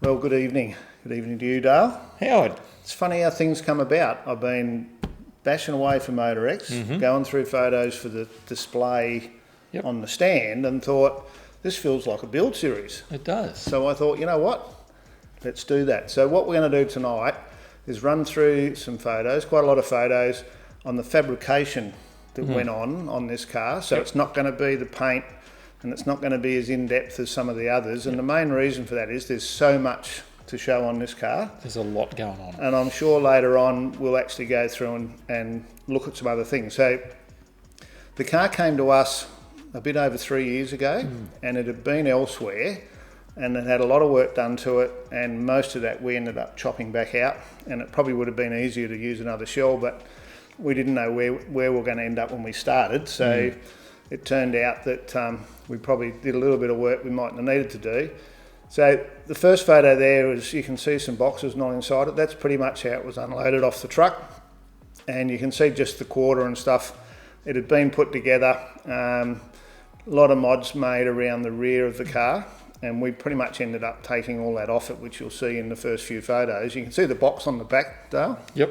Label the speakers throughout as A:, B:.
A: Well, good evening. Good evening to you, Dale.
B: Howard.
A: It's funny how things come about. I've been bashing away for MotorX, going through photos for the display on the stand, and thought, this feels like a build series.
B: It does.
A: So I thought, you know what? Let's do that. So what we're going to do tonight is run through some photos, quite a lot of photos, on the fabrication that went on this car. So it's not going to be the paint, and it's not going to be as in-depth as some of the others. And the main reason for that is there's so much to show on this car.
B: There's a lot going on.
A: And I'm sure later on we'll actually go through and look at some other things. So the car came to us a bit over 3 years ago, and it had been elsewhere, and it had a lot of work done to it, and most of that we ended up chopping back out, and it probably would have been easier to use another shell, but we didn't know where we were going to end up when we started. So it turned out that we probably did a little bit of work we mightn't have needed to do. So the first photo there is, you can see some boxes not inside it. That's pretty much how it was unloaded off the truck, and you can see just the quarter and stuff. It had been put together, a lot of mods made around the rear of the car, and we pretty much ended up taking all that off it, which you'll see in the first few photos. You can see the box on the back, Dale.
B: Yep.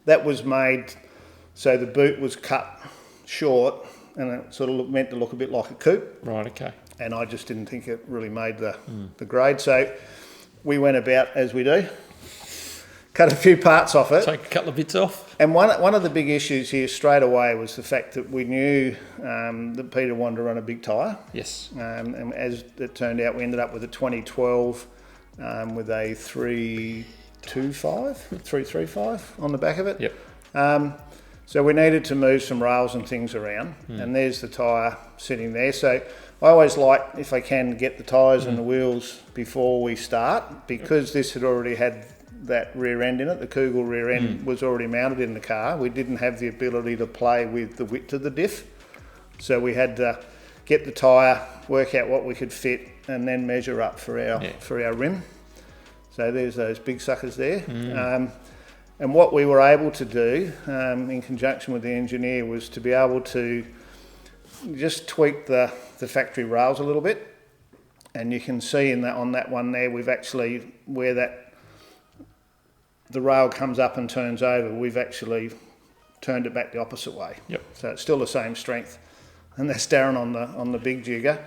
A: That was made so the boot was cut short, and it sort of meant to look a bit like a coupe.
B: Right, okay.
A: And I just didn't think it really made the grade. So we went about as we do, cut a few parts off it.
B: Take a couple of bits off.
A: And one of the big issues here straight away was the fact that we knew that Peter wanted to run a big tyre.
B: Yes.
A: And as it turned out, we ended up with a 2012 with a 335 on the back of it.
B: Yep.
A: So we needed to move some rails and things around, and there's the tyre sitting there. So I always like, if I can, get the tyres and the wheels before we start, because this had already had that rear end in it. The Kugel rear end was already mounted in the car. We didn't have the ability to play with the width of the diff, so we had to get the tyre, work out what we could fit, and then measure up for our rim. So there's those big suckers there. And what we were able to do in conjunction with the engineer was to be able to just tweak the factory rails a little bit. And you can see on that one there, we've actually, where the rail comes up and turns over, we've actually turned it back the opposite way.
B: Yep.
A: So it's still the same strength. And that's Darren on the big jigger,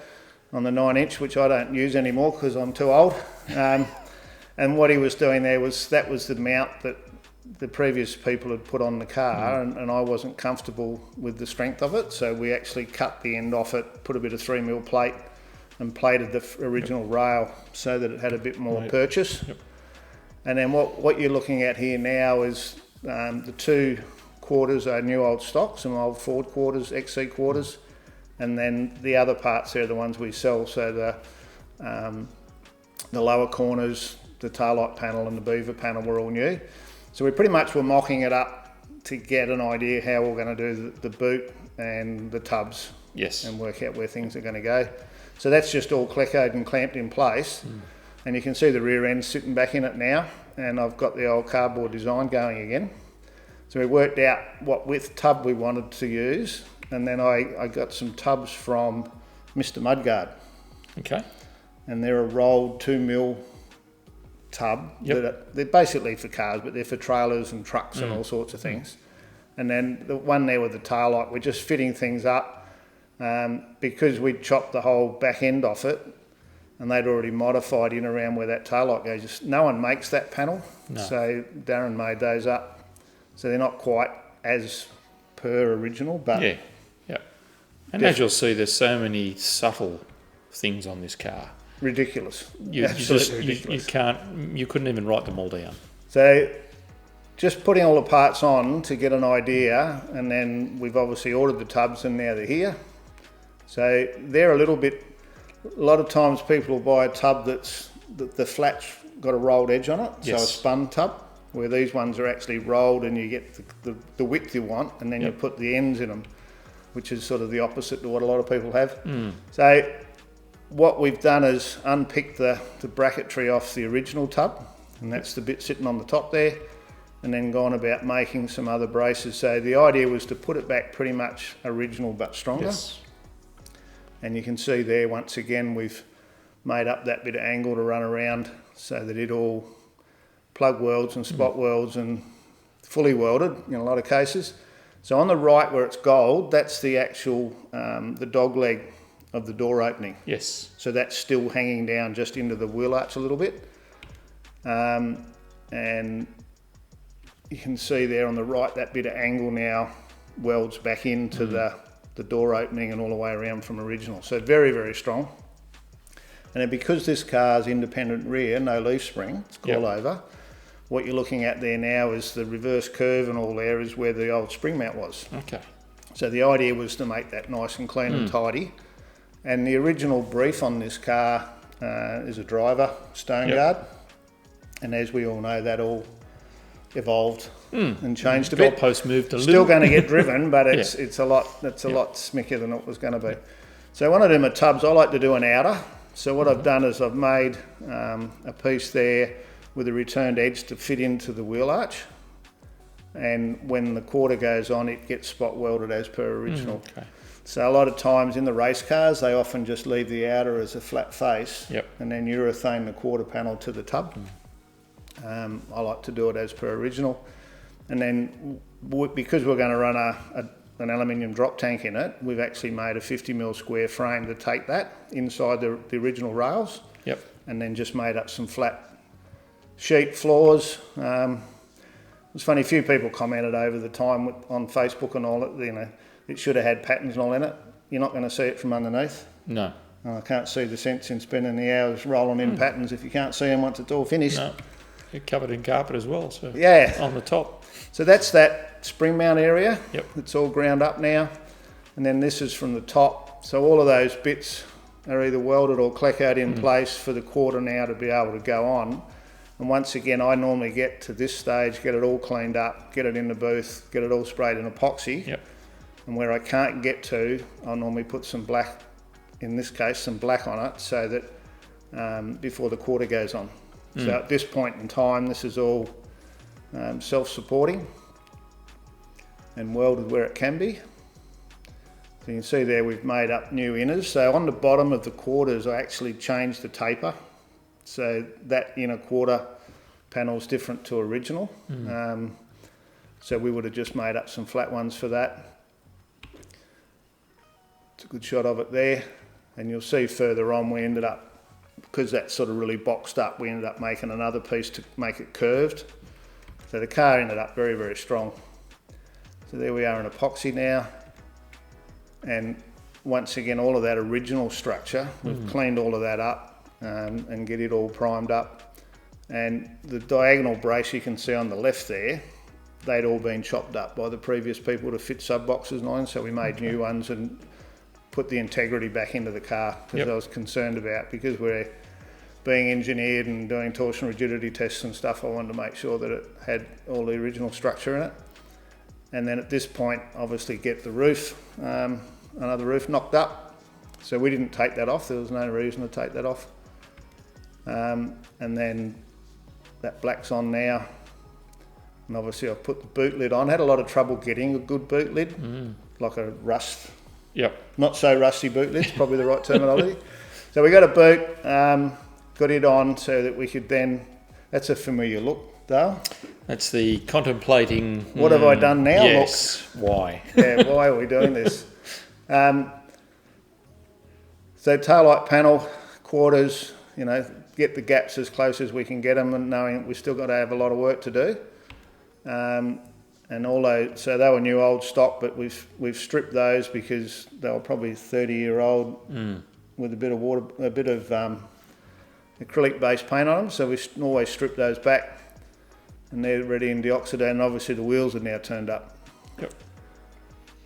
A: on the 9-inch, which I don't use anymore because I'm too old. And what he was doing there was, that was the mount that the previous people had put on the car, and I wasn't comfortable with the strength of it, so we actually cut the end off it, put a bit of 3mm plate, and plated the original rail so that it had a bit more purchase.
B: Yep.
A: And then what you're looking at here now is the two quarters are new old stock, some old Ford quarters, XC quarters, and then the other parts there are the ones we sell, so the lower corners, the taillight panel and the beaver panel were all new. So we pretty much were mocking it up to get an idea how we're going to do the boot and the tubs.
B: Yes.
A: And work out where things are going to go. So that's just all cleccoed and clamped in place. And you can see the rear end sitting back in it now. And I've got the old cardboard design going again. So we worked out what width tub we wanted to use. And then I got some tubs from Mr. Mudguard.
B: Okay.
A: And they're a rolled 2mm tub. They're basically for cars, but they're for trailers and trucks and all sorts of things. And then the one there with the tail light, we're just fitting things up because we chopped the whole back end off it, and they'd already modified in around where that tail light goes. Just, no one makes that panel, so Darren made those up. So they're not quite as per original, but
B: yeah. And as you'll see, there's so many subtle things on this car.
A: Ridiculous.
B: Absolutely
A: ridiculous.
B: You couldn't even write them all down.
A: So just putting all the parts on to get an idea, and then we've obviously ordered the tubs and now they're here. So they're a lot of times people will buy a tub that's the flat's got a rolled edge on it, so a spun tub, where these ones are actually rolled and you get the width you want, and then you put the ends in them, which is sort of the opposite to what a lot of people have. So what we've done is unpicked the bracketry off the original tub, and that's the bit sitting on the top there, and then gone about making some other braces. So the idea was to put it back pretty much original but stronger.
B: Yes.
A: And you can see there, once again, we've made up that bit of angle to run around so that it all plug welds and spot welds and fully welded in a lot of cases. So on the right where it's gold, that's the actual, the dog leg of the door opening.
B: Yes.
A: So that's still hanging down just into the wheel arch a little bit. And you can see there on the right, that bit of angle now welds back into the door opening and all the way around from original. So very, very strong. And then because this car's independent rear, no leaf spring, it's coilover, what you're looking at there now is the reverse curve and all there is where the old spring mount was.
B: Okay.
A: So the idea was to make that nice and clean and tidy. And the original brief on this car is a driver stone guard. And as we all know, that all evolved and changed a bit.
B: Goalpost moved a little.
A: Still going to get driven, but it's a lot smickier than it was going to be. So when I do my tubs, I like to do an outer. So what I've done is I've made a piece there with a returned edge to fit into the wheel arch. And when the quarter goes on, it gets spot welded as per original.
B: Okay.
A: So a lot of times in the race cars, they often just leave the outer as a flat face and then urethane the quarter panel to the tub. I like to do it as per original. And then because we're going to run an aluminium drop tank in it, we've actually made a 50mm square frame to take that inside the original rails.
B: Yep.
A: And then just made up some flat sheet floors. It's funny, a few people commented over the time on Facebook and all that, it should have had patterns and all in it. You're not going to see it from underneath.
B: No.
A: I can't see the sense in spending the hours rolling in patterns if you can't see them once it's all finished.
B: No. You're covered in carpet as well, so on the top.
A: So that's that spring mount area.
B: Yep.
A: It's all ground up now. And then this is from the top. So all of those bits are either welded or cleckoed in place for the quarter now to be able to go on. And once again, I normally get to this stage, get it all cleaned up, get it in the booth, get it all sprayed in epoxy.
B: Yep.
A: And where I can't get to, I normally put some black, in this case, some black on it so that before the quarter goes on. So at this point in time, this is all self-supporting and welded where it can be. So you can see there we've made up new inners. So on the bottom of the quarters, I actually changed the taper. So that inner quarter panel is different to original. So we would have just made up some flat ones for that. It's a good shot of it there. And you'll see further on we ended up, because that's sort of really boxed up, we ended up making another piece to make it curved. So the car ended up very, very strong. So there we are in epoxy now. And once again, all of that original structure, we've cleaned all of that up and get it all primed up. And the diagonal brace you can see on the left there, they'd all been chopped up by the previous people to fit sub boxes and on, so we made new ones and put the integrity back into the car, because I was concerned about, because we're being engineered and doing torsion rigidity tests and stuff, I wanted to make sure that it had all the original structure in it. And then at this point, obviously get the roof, another roof knocked up. So we didn't take that off, there was no reason to take that off. And then that black's on now. And obviously I've put the boot lid on. I had a lot of trouble getting a good boot lid, like a rust. Not so rusty boot lid's probably the right terminology. So we got a boot, got it on so that we could then, that's a familiar look, Dale.
B: That's the contemplating.
A: What have I done now?
B: Yes, look. Why?
A: Why are we doing this? So taillight panel, quarters, get the gaps as close as we can get them, and knowing we've still got to have a lot of work to do. And although, so they were new old stock, but we've stripped those because they were probably 30-year-old with a bit of acrylic-based paint on them. So we always strip those back, and they're ready in deoxidate. And obviously the wheels are now turned up.
B: Yep.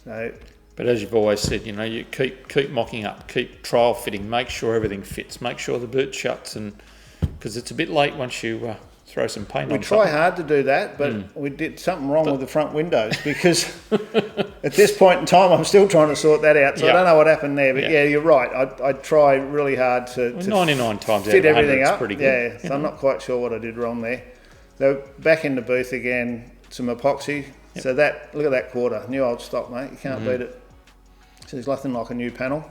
A: So,
B: but as you've always said, you keep mocking up, keep trial fitting, make sure everything fits, make sure the boot shuts, and because it's a bit late once you throw some paint on.
A: We try hard to do that, but we did something wrong with the front windows, because at this point in time I'm still trying to sort that out, so I don't know what happened there, but yeah, you're right, I try really hard to
B: 99 times
A: fit
B: out of 100
A: everything up.
B: Pretty good,
A: so I'm not quite sure what I did wrong there. So back in the booth again, some epoxy. So that, look at that quarter, new old stock, mate, you can't beat it. So there's nothing like a new panel.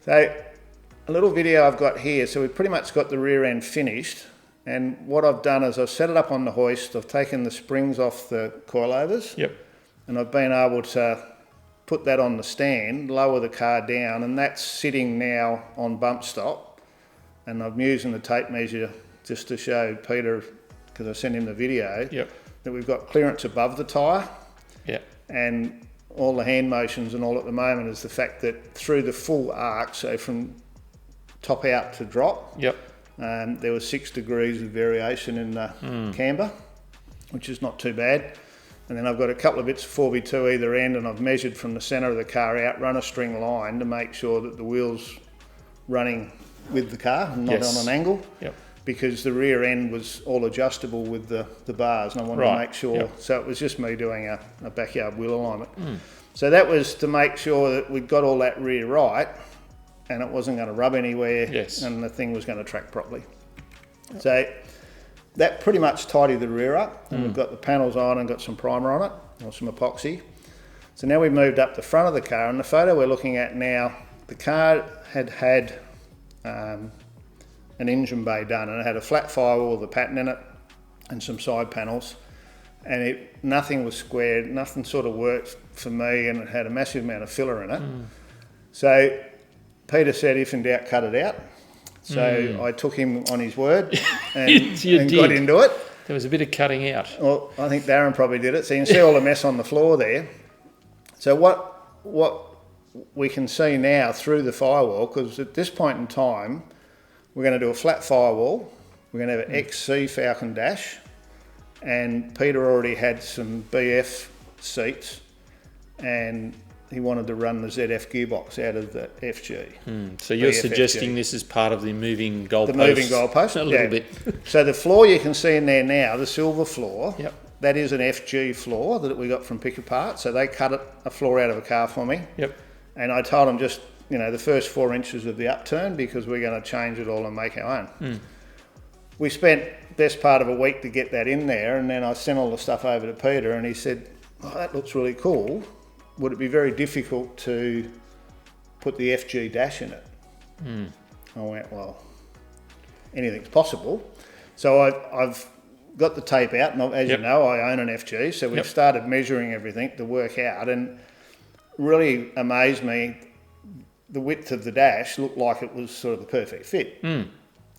A: So a little video I've got here. So we've pretty much got the rear end finished. And what I've done is I've set it up on the hoist. I've taken the springs off the coilovers.
B: Yep.
A: And I've been able to put that on the stand, lower the car down, and that's sitting now on bump stop. And I'm using the tape measure just to show Peter, because I sent him the video,
B: Yep.
A: that we've got clearance above the tyre.
B: Yep.
A: And all the hand motions and all at the moment is the fact that through the full arc, so from top out to drop,
B: Yep.
A: there was 6 degrees of variation in the camber, which is not too bad. And then I've got a couple of bits of 4x2 either end, and I've measured from the centre of the car out, run a string line to make sure that the wheel's running with the car and not on an angle.
B: Yep.
A: Because the rear end was all adjustable with the bars, and I wanted to make sure. So it was just me doing a backyard wheel alignment. So that was to make sure that we got all that rear right, and it wasn't going to rub anywhere, and the thing was going to track properly. So that pretty much tidied the rear up, and we've got the panels on and got some primer on it, or some epoxy. So now we've moved up the front of the car, and the photo we're looking at now, the car had an engine bay done, and it had a flat firewall with a pattern in it and some side panels, and nothing was squared, nothing sort of worked for me, and it had a massive amount of filler in it. So Peter said, if in doubt, cut it out. So I took him on his word and got into it.
B: There was a bit of cutting out.
A: Well, I think Darren probably did it. So you can see all the mess on the floor there. So what we can see now through the firewall, because at this point in time, we're going to do a flat firewall. We're going to have an XC Falcon dash, and Peter already had some BF seats, and he wanted to run the ZF gearbox out of the FG.
B: So you're suggesting
A: FG.
B: This is part of the moving goalpost?
A: The moving goalpost,
B: a little bit.
A: So the floor you can see in there now, the silver floor,
B: Yep.
A: that is an FG floor that we got from Pick Apart. So they cut a floor out of a car for me.
B: Yep.
A: And I told them just, the first 4 inches of the upturn, because we're going to change it all and make our own. We spent best part of a week to get that in there, and then I sent all the stuff over to Peter, and he said, "Oh, that looks really cool. Would it be very difficult to put the FG dash in it?" I went, well, anything's possible. So I've got the tape out, and as you know, I own an FG, so we've started measuring everything to work out, and really amazed me, the width of the dash looked like it was sort of the perfect fit.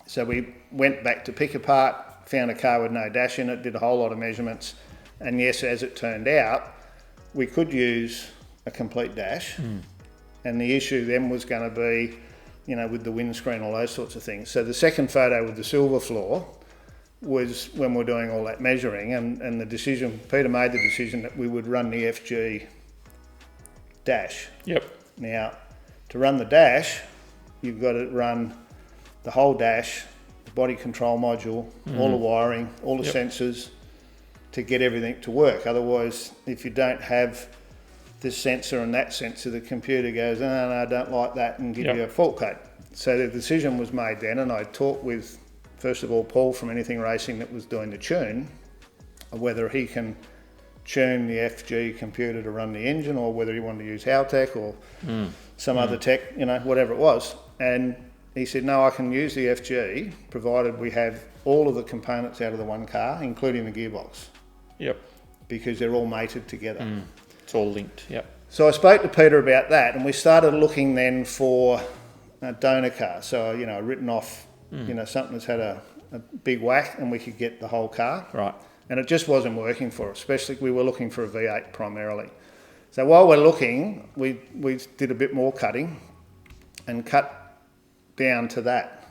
A: So we went back to Pick Apart, found a car with no dash in it, did a whole lot of measurements, and yes, as it turned out, we could use a complete dash, and the issue then was going to be, with the windscreen, all those sorts of things. So the second photo with the silver floor was when we're doing all that measuring, and the decision, Peter made the decision that we would run the FG dash.
B: Yep.
A: Now, to run the dash, you've got to run the whole dash, the body control module, all the wiring, all the sensors, to get everything to work. Otherwise, if you don't have this sensor and that sensor, the computer goes, "Oh, no, I don't like that," and give you a fault code. So the decision was made then, and I talked with, first of all, Paul from Anything Racing that was doing the tune, whether he can tune the FG computer to run the engine, or whether he wanted to use Haltech or some other tech, whatever it was. And he said, "No, I can use the FG, provided we have all of the components out of the one car, including the gearbox."
B: Yep.
A: Because they're all mated together.
B: It's all linked, yep.
A: So I spoke to Peter about that, and we started looking then for a donor car. So, written off, something that's had a big whack, and we could get the whole car.
B: Right.
A: And it just wasn't working for us, especially we were looking for a V8 primarily. So while we're looking, we did a bit more cutting and cut down to that.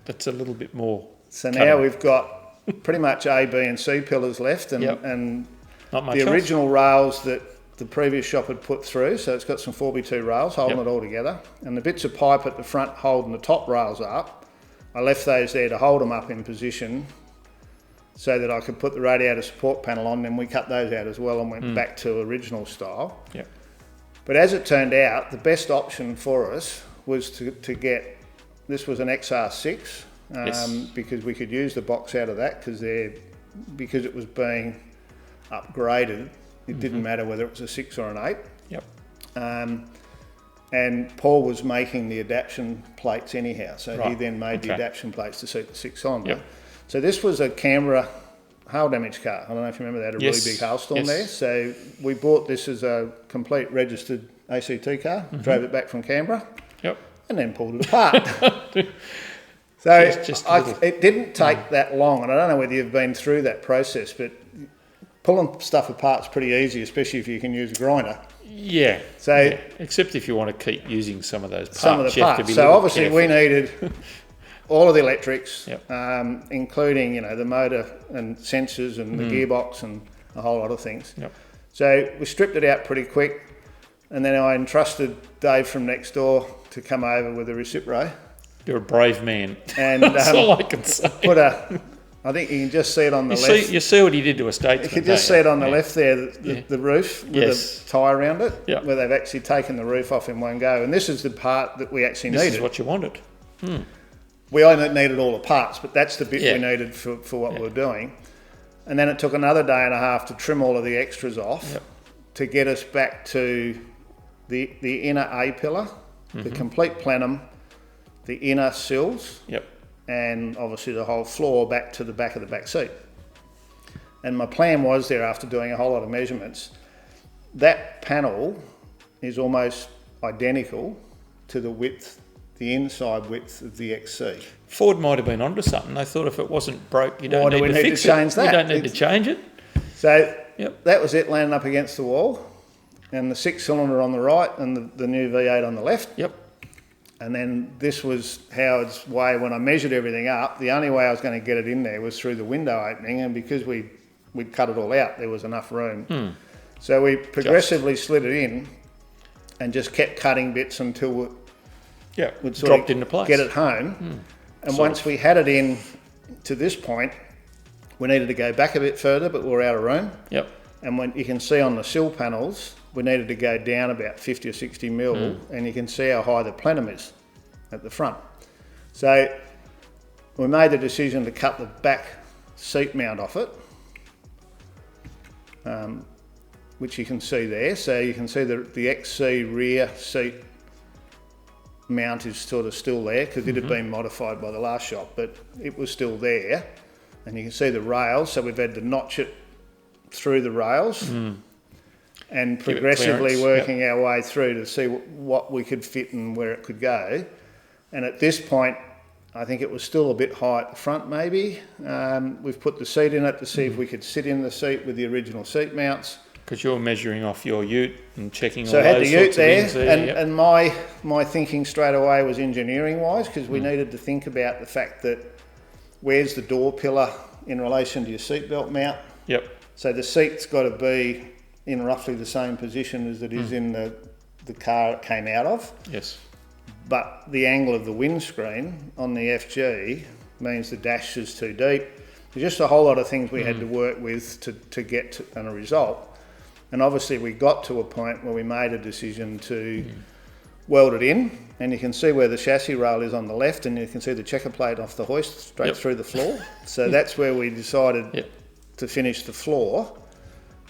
B: That's a little bit more.
A: So now we've got pretty much A, B and C pillars left, and
B: Not much
A: the
B: else.
A: original rails that the previous shop had put through, so it's got some 4x2 rails holding it all together, and the bits of pipe at the front holding the top rails up, I left those there to hold them up in position so that I could put the radiator support panel on. Then we cut those out as well and went back to original style.
B: Yep.
A: But as it turned out, the best option for us was to get, this was an XR6, because we could use the box out of that, because it was being upgraded. It didn't matter whether it was a 6 or an 8.
B: Yep.
A: And And Paul was making the adaptation plates anyhow, so he
B: Right.
A: then made the
B: Okay.
A: adaptation plates to suit the 6-cylinder.
B: Yep.
A: So this was a Canberra hail damage car. I don't know if you remember, they had a
B: Yes.
A: really big hailstorm
B: Yes.
A: there. So we bought this as a complete registered ACT car, drove it back from Canberra,
B: Yep.
A: and then pulled it apart. So
B: Just a little-
A: it didn't take that long, and I don't know whether you've been through that process, but pulling stuff apart's pretty easy, especially if you can use a grinder.
B: Yeah.
A: So
B: Yeah. Except if you want to keep using some of those parts.
A: some of the
B: you have to
A: parts.
B: be a
A: So
B: little
A: obviously
B: careful.
A: we needed all of the electrics,
B: Yep.
A: including the motor and sensors and the gearbox and a whole lot of things.
B: Yep.
A: So we stripped it out pretty quick, and then I entrusted Dave from next door to come over with a Recipro
B: You're a brave man.
A: and
B: That's all I can say.
A: I think you can just see it on the
B: You
A: left.
B: see what he did to a statesman.
A: You can just see it on the left there, the roof with
B: Yes.
A: a tie around it,
B: Yeah.
A: where they've actually taken the roof off in one go. And this is the part that we actually
B: This
A: needed.
B: is what you wanted.
A: We only needed all the parts, but that's the bit
B: Yeah.
A: we needed for what we were doing. And then it took another day and a half to trim all of the extras off
B: Yep.
A: to get us back to the inner A pillar, the complete plenum, the inner sills,
B: Yep.
A: and obviously the whole floor back to the back of the back seat. And my plan was there, after doing a whole lot of measurements, that panel is almost identical to the width, the inside width of the XC.
B: Ford might have been onto something. They thought if it wasn't broke, you don't
A: Why do
B: need
A: we
B: to
A: need to
B: fix
A: change
B: it.
A: that?
B: You don't need to change it.
A: So
B: Yep.
A: that was it, landing up against the wall, and the 6-cylinder on the right and the new V8 on the left.
B: Yep.
A: And then this was Howard's way. When I measured everything up, the only way I was going to get it in there was through the window opening, and because we'd cut it all out, there was enough room. So we progressively slid it in and just kept cutting bits until
B: Yeah.
A: we'd sort
B: Dropped
A: of
B: into place.
A: get it home. And once we had it in to this point, we needed to go back a bit further, but we were out of room.
B: Yep.
A: And when you can see on the sill panels, we needed to go down about 50 or 60 mil, and you can see how high the plenum is at the front. So we made the decision to cut the back seat mount off it, which you can see there. So you can see the XC rear seat mount is sort of still there because it had been modified by the last shop, but it was still there. And you can see the rails, so we've had to notch it through the rails and
B: Give it
A: progressively
B: clearance,
A: working our way through to see what we could fit and where it could go. And at this point, I think it was still a bit high at the front maybe. We've put the seat in it to see if we could sit in the seat with the original seat mounts.
B: Because you're measuring off your ute and checking
A: So
B: all
A: I had
B: those
A: the ute
B: sorts of
A: there,
B: things there. Yep.
A: and my thinking straight away was engineering wise, because we needed to think about the fact that where's the door pillar in relation to your seatbelt mount.
B: Yep.
A: So the seat's got to be in roughly the same position as it is in the car it came out of.
B: Yes.
A: But the angle of the windscreen on the FG means the dash is too deep. There's just a whole lot of things we had to work with to get to a result. And obviously we got to a point where we made a decision to weld it in, and you can see where the chassis rail is on the left, and you can see the checker plate off the hoist straight through the floor. So that's where we decided to finish the floor,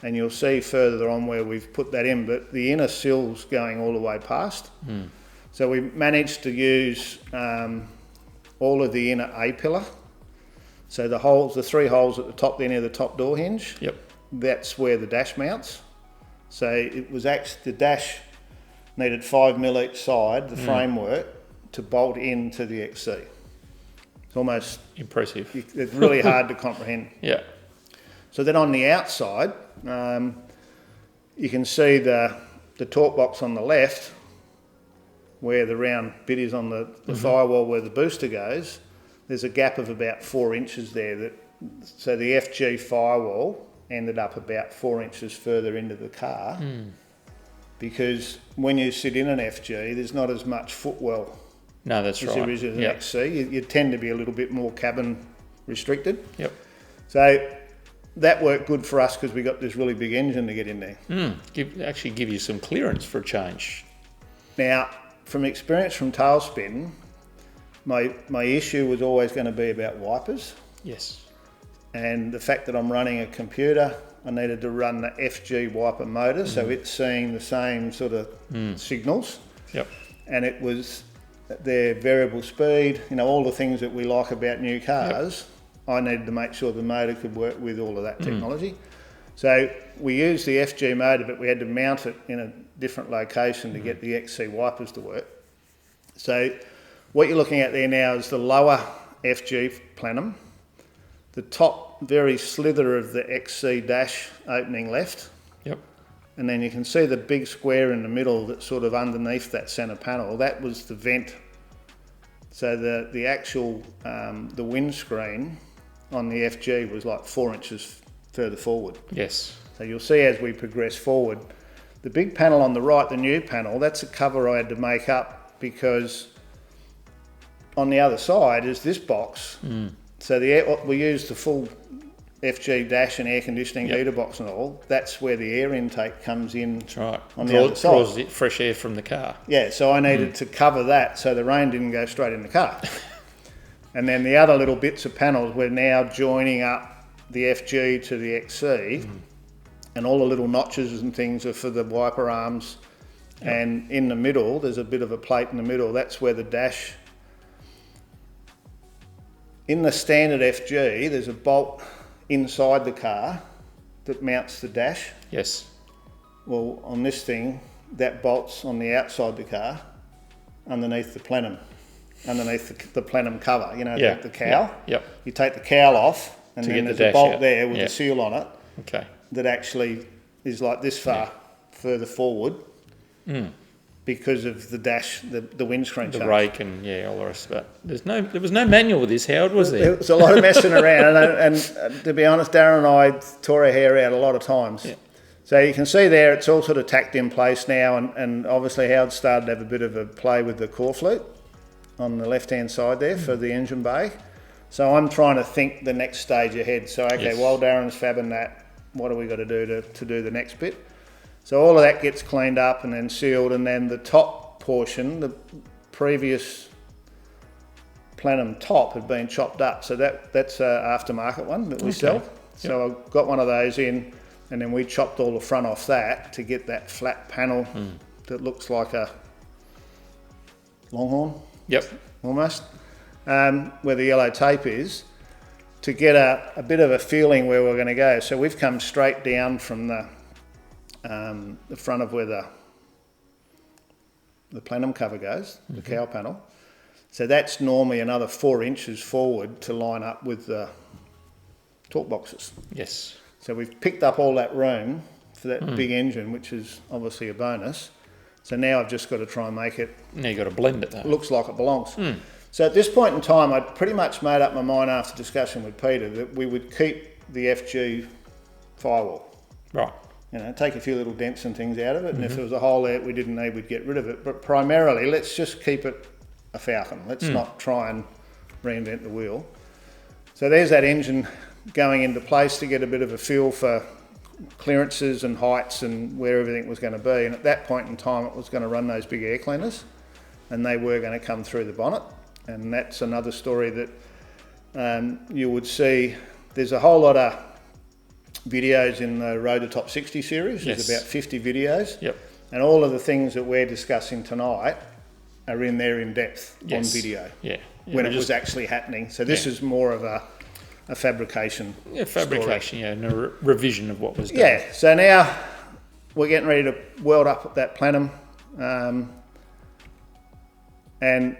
A: and you'll see further on where we've put that in, but the inner sill's going all the way past. So we managed to use all of the inner A pillar. So the 3 holes at the top, the end of the top door hinge, that's where the dash mounts. So it was actually, the dash needed 5 mil each side, the framework, to bolt into the XC. It's almost
B: impressive.
A: It's really hard to comprehend.
B: Yeah.
A: So then on the outside, you can see the torque box on the left, where the round bit is on the firewall where the booster goes. There's a gap of about 4 inches there. So the FG firewall ended up about 4 inches further into the car, because when you sit in an FG, there's not as much footwell
B: No, that's
A: as
B: right.
A: there is in an XC. You tend to be a little bit more cabin restricted.
B: Yep.
A: So that worked good for us because we got this really big engine to get in there.
B: Actually give you some clearance for a change.
A: Now, from experience from tailspin, my issue was always going to be about wipers.
B: Yes.
A: And the fact that I'm running a computer, I needed to run the FG wiper motor, so it's seeing the same sort of signals.
B: Yep.
A: And it was their variable speed, all the things that we like about new cars. I needed to make sure the motor could work with all of that technology. So we used the FG motor, but we had to mount it in a different location to get the XC wipers to work. So what you're looking at there now is the lower FG plenum, the top very slither of the XC dash opening left.
B: Yep. And
A: then you can see the big square in the middle that's sort of underneath that centre panel. That was the vent. So the actual, the windscreen on the FG was like 4 inches further forward.
B: Yes.
A: So you'll see as we progress forward, the big panel on the right, the new panel, that's a cover I had to make up because on the other side is this box. So we used the full FG dash and air conditioning heater box and all. That's where the air intake comes in.
B: That's right.
A: On the other side.
B: Draws the fresh air from the car.
A: Yeah, so I needed to cover that so the rain didn't go straight in the car. And then the other little bits of panels, we're now joining up the FG to the XC, and all the little notches and things are for the wiper arms. And in the middle, there's a bit of a plate in the middle. That's where the dash. In the standard FG, there's a bolt inside the car that mounts the dash.
B: Yes.
A: Well, on this thing, that bolt's on the outside the car, underneath the plenum, underneath the plenum cover, the cowl.
B: Yep.
A: You take the cowl off, and then there's a bolt there with a seal on it.
B: Okay.
A: That actually is like this far further forward because of the dash, the windscreen change.
B: The rake and all the rest of it. There was no manual with this, Howard, was there?
A: There was a lot of messing around, and to be honest, Darren and I tore our hair out a lot of times. Yeah. So you can see there, it's all sort of tacked in place now, and obviously Howard started to have a bit of a play with the core flute on the left-hand side there for the engine bay. So I'm trying to think the next stage ahead. So, while Darren's fabbing that, what have we got to do to do the next bit? So all of that gets cleaned up and then sealed, and then the top portion, the previous plenum top had been chopped up. So that's an aftermarket one that we sell. So I got one of those in, and then we chopped all the front off that to get that flat panel that looks like a Longhorn.
B: Yep.
A: Almost. Where the yellow tape is, to get a bit of a feeling where we're going to go. So we've come straight down from the front of where the plenum cover goes, the cowl panel. So that's normally another 4 inches forward to line up with the torque boxes.
B: Yes.
A: So we've picked up all that room for that big engine, which is obviously a bonus. So now I've just got to try and make it...
B: Now you've got to blend it though.
A: Looks like it belongs. So at this point in time, I'd pretty much made up my mind after discussion with Peter that we would keep the FG firewall.
B: Right.
A: Take a few little dents and things out of it, and if there was a hole there we didn't need, we'd get rid of it. But primarily, let's just keep it a Falcon. Let's not try and reinvent the wheel. So there's that engine going into place to get a bit of a feel for clearances and heights and where everything was going to be. And at that point in time, it was going to run those big air cleaners, and they were going to come through the bonnet. And that's another story that you would see. There's a whole lot of videos in the Road to Top 60 series. There's about 50 videos.
B: Yep.
A: And all of the things that we're discussing tonight are in there in depth on video.
B: Yeah.
A: When it was actually happening. So this is more of a fabrication.
B: Yeah, fabrication, story. And a revision of what was done.
A: Yeah. So now we're getting ready to weld up that plenum. And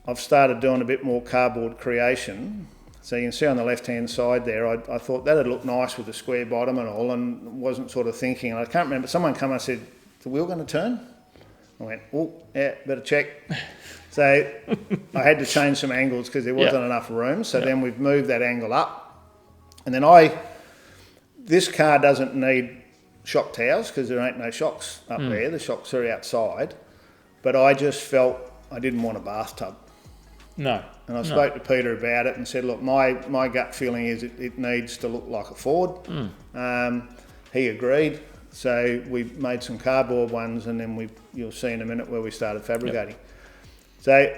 A: I've started doing a bit more cardboard creation. So you can see on the left-hand side there, I thought that'd look nice with the square bottom and all, and wasn't sort of thinking. I can't remember, someone come and said, is the wheel going to turn? I went, oh, yeah, better check. So I had to change some angles because there wasn't enough room. So then we've moved that angle up. And then this car doesn't need shock towers because there ain't no shocks up there. The shocks are outside. But I just felt I didn't want a bathtub.
B: No.
A: And I spoke to Peter about it and said, look, my gut feeling is it needs to look like a Ford. He agreed. So we made some cardboard ones, and then you'll see in a minute where we started fabricating. So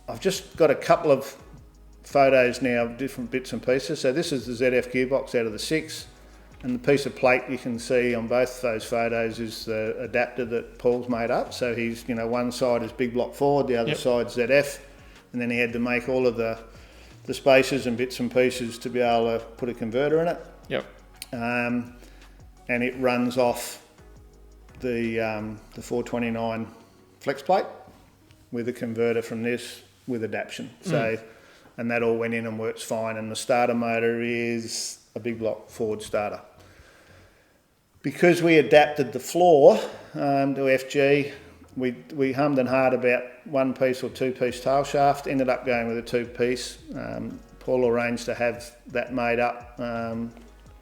A: I've just got a couple of photos now of different bits and pieces. So this is the ZF gearbox out of the 6. And the piece of plate you can see on both those photos is the adapter that Paul's made up. So he's, one side is big block Ford, the other side's ZF, and then he had to make all of the spacers and bits and pieces to be able to put a converter in it.
B: Yep.
A: And it runs off the 429 flex plate with a converter from this with adaptation. So, and that all went in and works fine. And the starter motor is a big block Ford starter. Because we adapted the floor to FG, we hummed and hawed about 1-piece or 2-piece tail shaft, ended up going with a 2-piece. Paul arranged to have that made up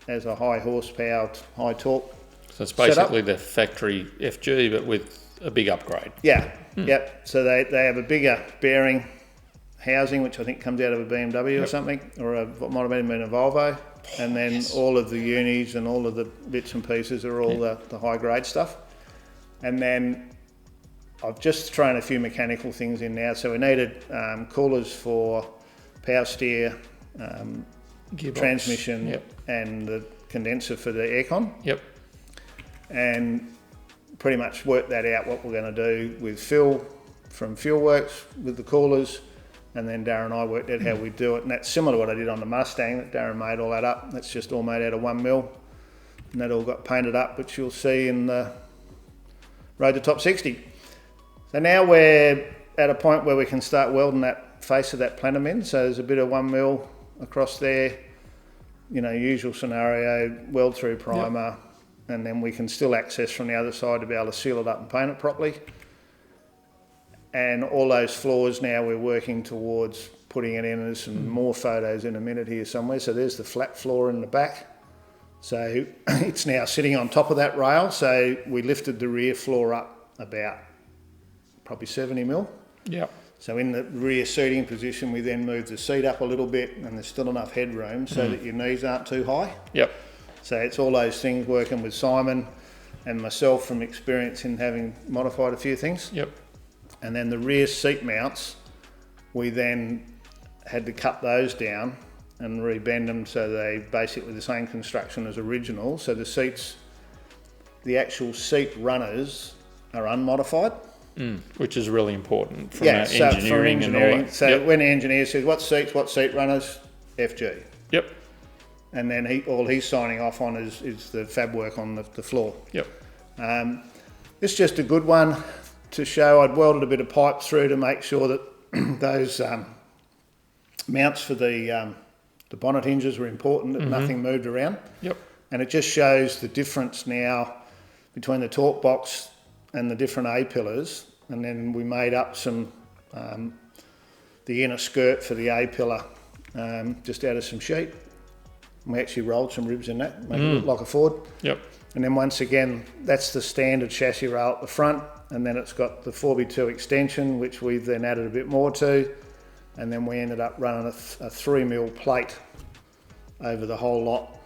A: as a high horsepower, high torque.
B: So it's basically the factory FG, but with a big upgrade.
A: Yeah, yep. So they have a bigger bearing housing, which I think comes out of a BMW or something, or what might have been a Volvo. And then all of the unis and all of the bits and pieces are all the high grade stuff. And then I've just thrown a few mechanical things in now. So we needed coolers for power steer, transmission, and the condenser for the aircon.
B: Yep.
A: And pretty much worked that out, what we're going to do with Phil from Fuelworks with the coolers. And then Darren and I worked out how we do it. And that's similar to what I did on the Mustang, that Darren made all that up. That's just all made out of 1mm. And that all got painted up, which you'll see in the Road to Top 60. So now we're at a point where we can start welding that face of that plenum in. So there's a bit of 1mm across there, usual scenario, weld through primer, and then we can still access from the other side to be able to seal it up and paint it properly. And all those floors now we're working towards putting it in. There's some more photos in a minute here somewhere. So there's the flat floor in the back. So it's now sitting on top of that rail. So we lifted the rear floor up about probably 70mm.
B: Yep.
A: So in the rear seating position, we then moved the seat up a little bit, and there's still enough headroom so that your knees aren't too high.
B: Yep.
A: So it's all those things working with Simon and myself from experience in having modified a few things.
B: Yep.
A: And then the rear seat mounts, we then had to cut those down and rebend them so they basically the same construction as original. So the seats, the actual seat runners are unmodified.
B: Which is really important from engineering and all that.
A: So when the engineer says, what seat runners? FG.
B: Yep.
A: And then all he's signing off on is the fab work on the floor.
B: Yep.
A: It's just a good one to show. I'd welded a bit of pipe through to make sure that those mounts for the bonnet hinges were important, that nothing moved around.
B: Yep.
A: And it just shows the difference now between the torque box and the different A-pillars. And then we made up some, the inner skirt for the A-pillar just out of some sheet. We actually rolled some ribs in that, make it look like a Ford.
B: Yep.
A: And then once again, that's the standard chassis rail at the front. And then it's got the 4x2 extension, which we've then added a bit more to. And then we ended up running a 3mm plate over the whole lot.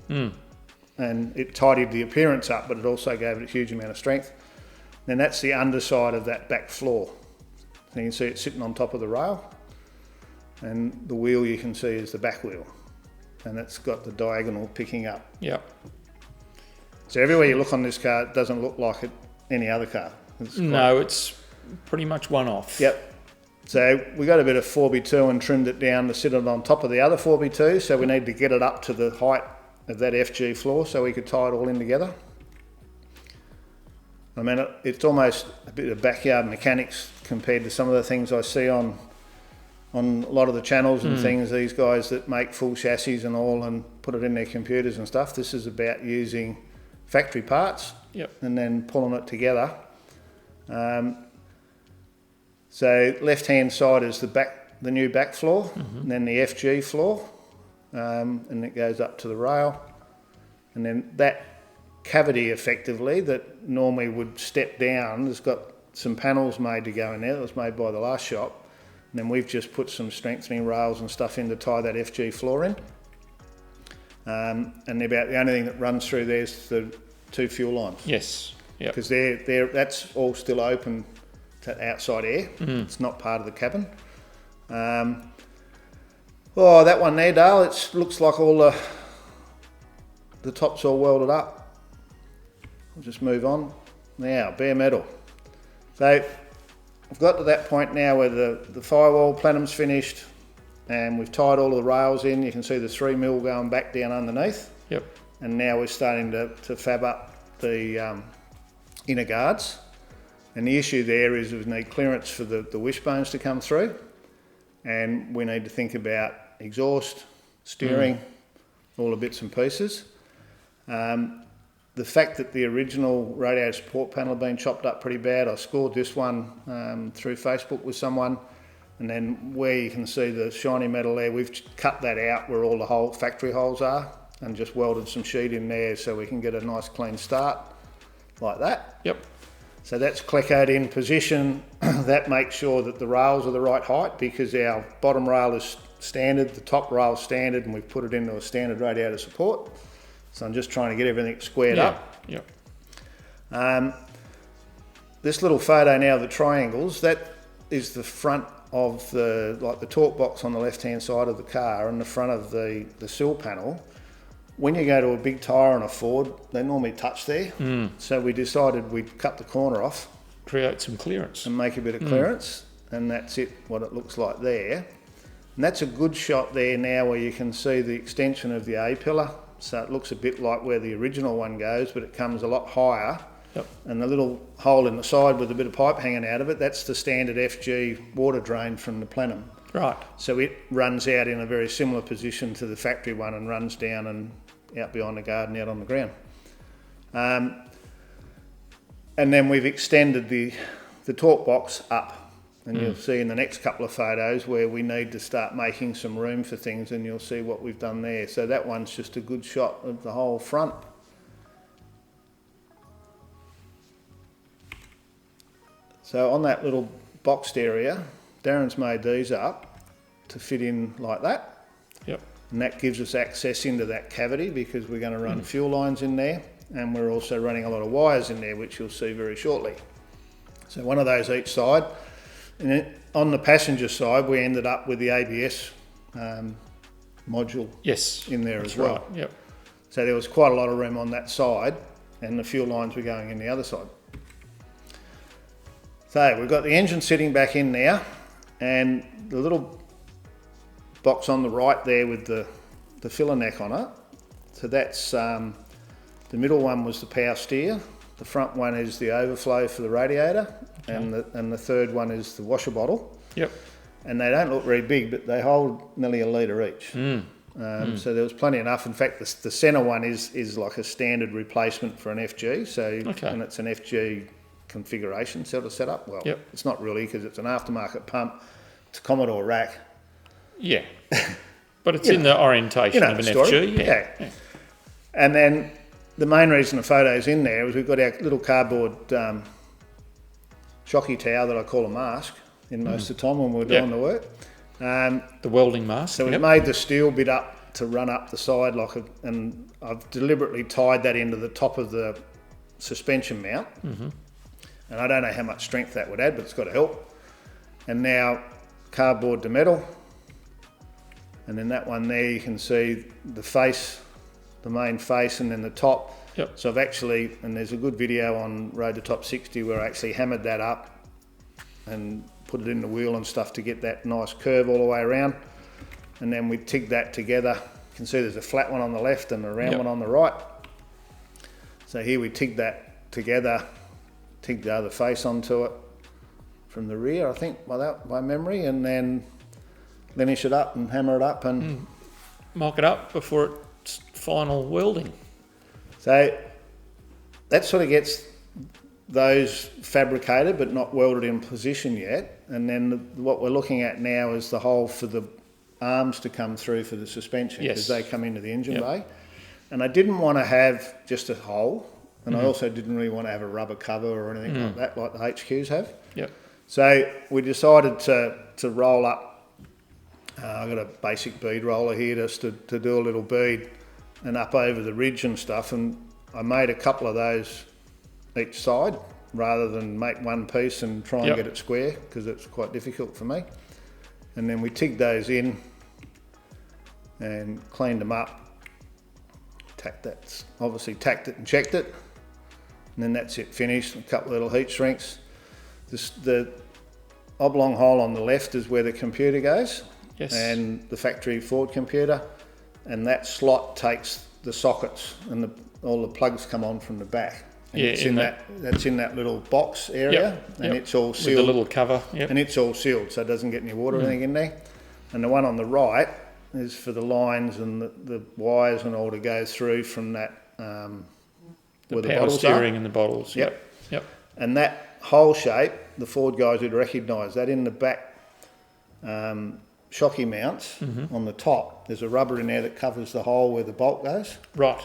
A: And it tidied the appearance up, but it also gave it a huge amount of strength. Then that's the underside of that back floor. So you can see it sitting on top of the rail. And the wheel you can see is the back wheel. And it's got the diagonal picking up.
B: Yep.
A: So everywhere you look on this car, it doesn't look like any other car.
B: It's pretty much one off.
A: Yep. So we got a bit of 4x2 and trimmed it down to sit it on top of the other 4x2. So we need to get it up to the height of that FG floor so we could tie it all in together. I mean, it's almost a bit of backyard mechanics compared to some of the things I see on a lot of the channels and things, these guys that make full chassis and all and put it in their computers and stuff. This is about using factory parts and then pulling it together. So left-hand side is the new back floor, and then the FG floor, and it goes up to the rail. And then that cavity effectively that normally would step down has got some panels made to go in there. That was made by the last shop. And then we've just put some strengthening rails and stuff in to tie that FG floor in. And about the only thing that runs through there is the 2 fuel lines.
B: Yes. Yep.
A: Because that's all still open to outside air. It's not part of the cabin. That one there, Dale, it looks like all the top's all welded up. We'll just move on. Now, bare metal. So I've got to that point now where the firewall plenum's finished and we've tied all of the rails in. You can see the 3mm going back down underneath.
B: Yep.
A: And now we're starting to fab up the inner guards. And the issue there is we need clearance for the wishbones to come through. And we need to think about exhaust, steering, all the bits and pieces. The fact that the original radiator support panel had been chopped up pretty bad, I scored this one through Facebook with someone, and then where you can see the shiny metal there, we've cut that out where all the factory holes are and just welded some sheet in there so we can get a nice clean start like that.
B: Yep.
A: So that's clickoed in position. That makes sure that the rails are the right height because our bottom rail is standard, the top rail is standard, and we've put it into a standard radiator support. So I'm just trying to get everything squared up.
B: Yep.
A: This little photo now of the triangles, that is the front of the torque box on the left-hand side of the car and the front of the sill panel. When you go to a big tyre on a Ford, they normally touch there. So we decided we'd cut the corner off.
B: Create some clearance.
A: And make a bit of clearance. And that's what it looks like there. And that's a good shot there now where you can see the extension of the A-pillar. So it looks a bit like where the original one goes, but it comes a lot higher.
B: Yep.
A: And the little hole in the side with a bit of pipe hanging out of it, that's the standard FG water drain from the plenum.
B: Right.
A: So it runs out in a very similar position to the factory one and runs down and out behind the garden, out on the ground. And then we've extended the torque box up. And you'll see in the next couple of photos where we need to start making some room for things, and you'll see what we've done there. So that one's just a good shot of the whole front. So on that little boxed area, Darren's made these up to fit in like that.
B: Yep.
A: And that gives us access into that cavity because we're going to run fuel lines in there, and we're also running a lot of wires in there, which you'll see very shortly. So one of those each side. And then on the passenger side, we ended up with the ABS module in there as well.
B: Right. Yep.
A: So there was quite a lot of room on that side, and the fuel lines were going in the other side. So we've got the engine sitting back in now, and the little box on the right there with the filler neck on it. So that's the middle one was the power steer. The front one is the overflow for the radiator, and the third one is the washer bottle.
B: Yep.
A: And they don't look very big, but they hold nearly a litre each. So there was plenty enough. In fact, the centre one is like a standard replacement for an FG. So and it's an FG configuration sort of setup. Well, it's not really because it's an aftermarket pump. It's a Commodore rack.
B: Yeah. But it's in the orientation of an FG.
A: Yeah. And then the main reason the photo's in there is we've got our little cardboard shocky tower that I call a mask in most of the time when we're doing the work.
B: The welding mask.
A: So we made the steel bit up to run up the side and I've deliberately tied that into the top of the suspension mount. And I don't know how much strength that would add, but it's got to help. And now cardboard to metal. And then that one there, you can see the face, the main face, and then the top. So I've actually, and there's a good video on Road to Top 60 where I actually hammered that up and put it in the wheel and stuff to get that nice curve all the way around. And then we TIG that together. You can see there's a flat one on the left and a round one on the right. So here we TIG that together, TIG the other face onto it from the rear, I think, by memory, and then linish it up and hammer it up and
B: mock it up before it's final welding.
A: So that sort of gets those fabricated but not welded in position yet. And then what we're looking at now is the hole for the arms to come through for the suspension because they come into the engine bay. And I didn't want to have just a hole, and I also didn't really want to have a rubber cover or anything like that, like the HQs have. So we decided to roll up. I've got a basic bead roller here just to do a little bead and up over the ridge and stuff, and I made a couple of those each side rather than make one piece and try and get it square because it's quite difficult for me. And then we TIG'd those in and cleaned them up, That's obviously tacked it and checked it, and then that's it finished. A couple of little heat shrinks. The oblong hole on the left is where the computer goes,
B: Yes.
A: and the factory Ford computer, and that slot takes the sockets, and all the plugs come on from the back. And
B: Yeah,
A: it's that's in that little box area, and it's all sealed.
B: With the little cover, yep.
A: And it's all sealed, so it doesn't get any water or anything in there. And the one on the right is for the lines and the wires and all to go through from that where the
B: power
A: bottles
B: steering
A: are.
B: and the bottles.
A: Yep.
B: Yep.
A: And that hole shape, the Ford guys would recognise that in the back shocky mounts on the top, there's a rubber in there that covers the hole where the bolt goes.
B: Right.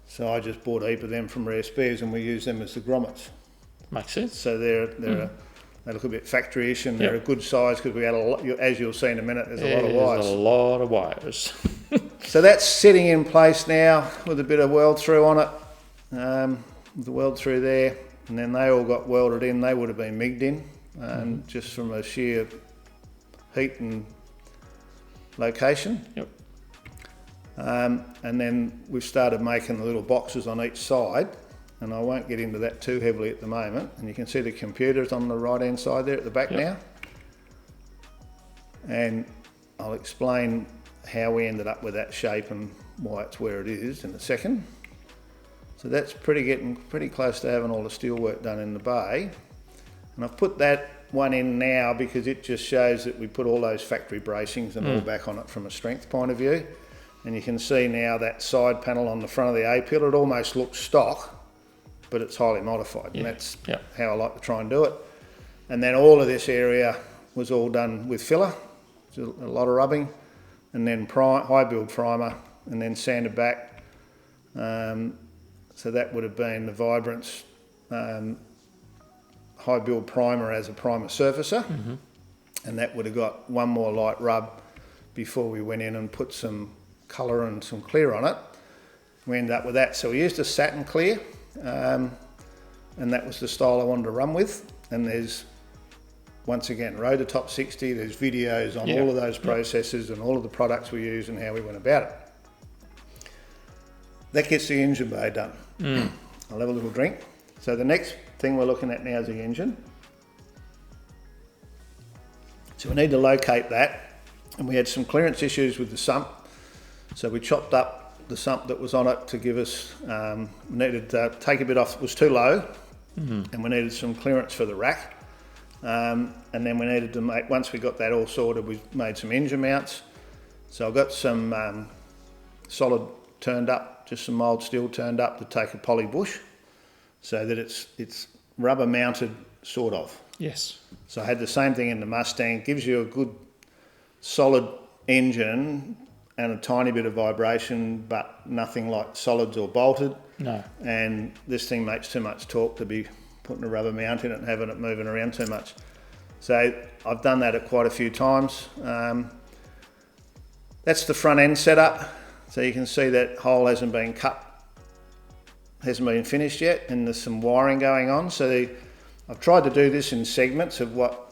A: So I just bought a heap of them from Rare Spares, and we use them as the grommets.
B: Makes sense.
A: So they look a bit factory-ish, and they're a good size because we had a lot, as you'll see in a minute, there's a lot of wires.
B: There's a lot of wires.
A: So that's sitting in place now with a bit of weld through on it, with the weld through there, and then they all got welded in. They would have been MIG'd in, just from a sheer heat and location.
B: Yep.
A: And then we've started making the little boxes on each side, and I won't get into that too heavily at the moment. And you can see the computers on the right hand side there at the back now. And I'll explain how we ended up with that shape and why it's where it is in a second. So that's getting pretty close to having all the steel work done in the bay. And I've put that one in now because it just shows that we put all those factory bracings and all back on it from a strength point of view. And you can see now that side panel on the front of the A-pillar, it almost looks stock, but it's highly modified. And that's how I like to try and do it. And then all of this area was all done with filler, a lot of rubbing, and then high build primer, and then sanded back. So that would have been the Vibrance high build primer as a primer surfacer, and that would have got one more light rub before we went in and put some colour and some clear on it. We ended up with that. So we used a satin clear, and that was the style I wanted to run with. And there's, once again, Rotor Top 60, there's videos on all of those processes and all of the products we use and how we went about it. That gets the engine bay done. I'll have a little drink. So the next thing we're looking at now is the engine. So we need to locate that, and we had some clearance issues with the sump. So we chopped up the sump that was on it to give us, we needed to take a bit off, it was too low, and we needed some clearance for the rack. And then we needed to make, once we got that all sorted, we made some engine mounts. So I got some solid turned up, just some mild steel turned up to take a poly bush, so that it's rubber mounted, sort of.
B: Yes.
A: So I had the same thing in the Mustang. Gives you a good solid engine and a tiny bit of vibration, but nothing like solids or bolted.
B: No.
A: And this thing makes too much torque to be putting a rubber mount in it and having it moving around too much. So I've done that at quite a few times. That's the front end setup. So you can see that hole hasn't been cut, hasn't been finished yet, and there's some wiring going on. So I've tried to do this in segments of what,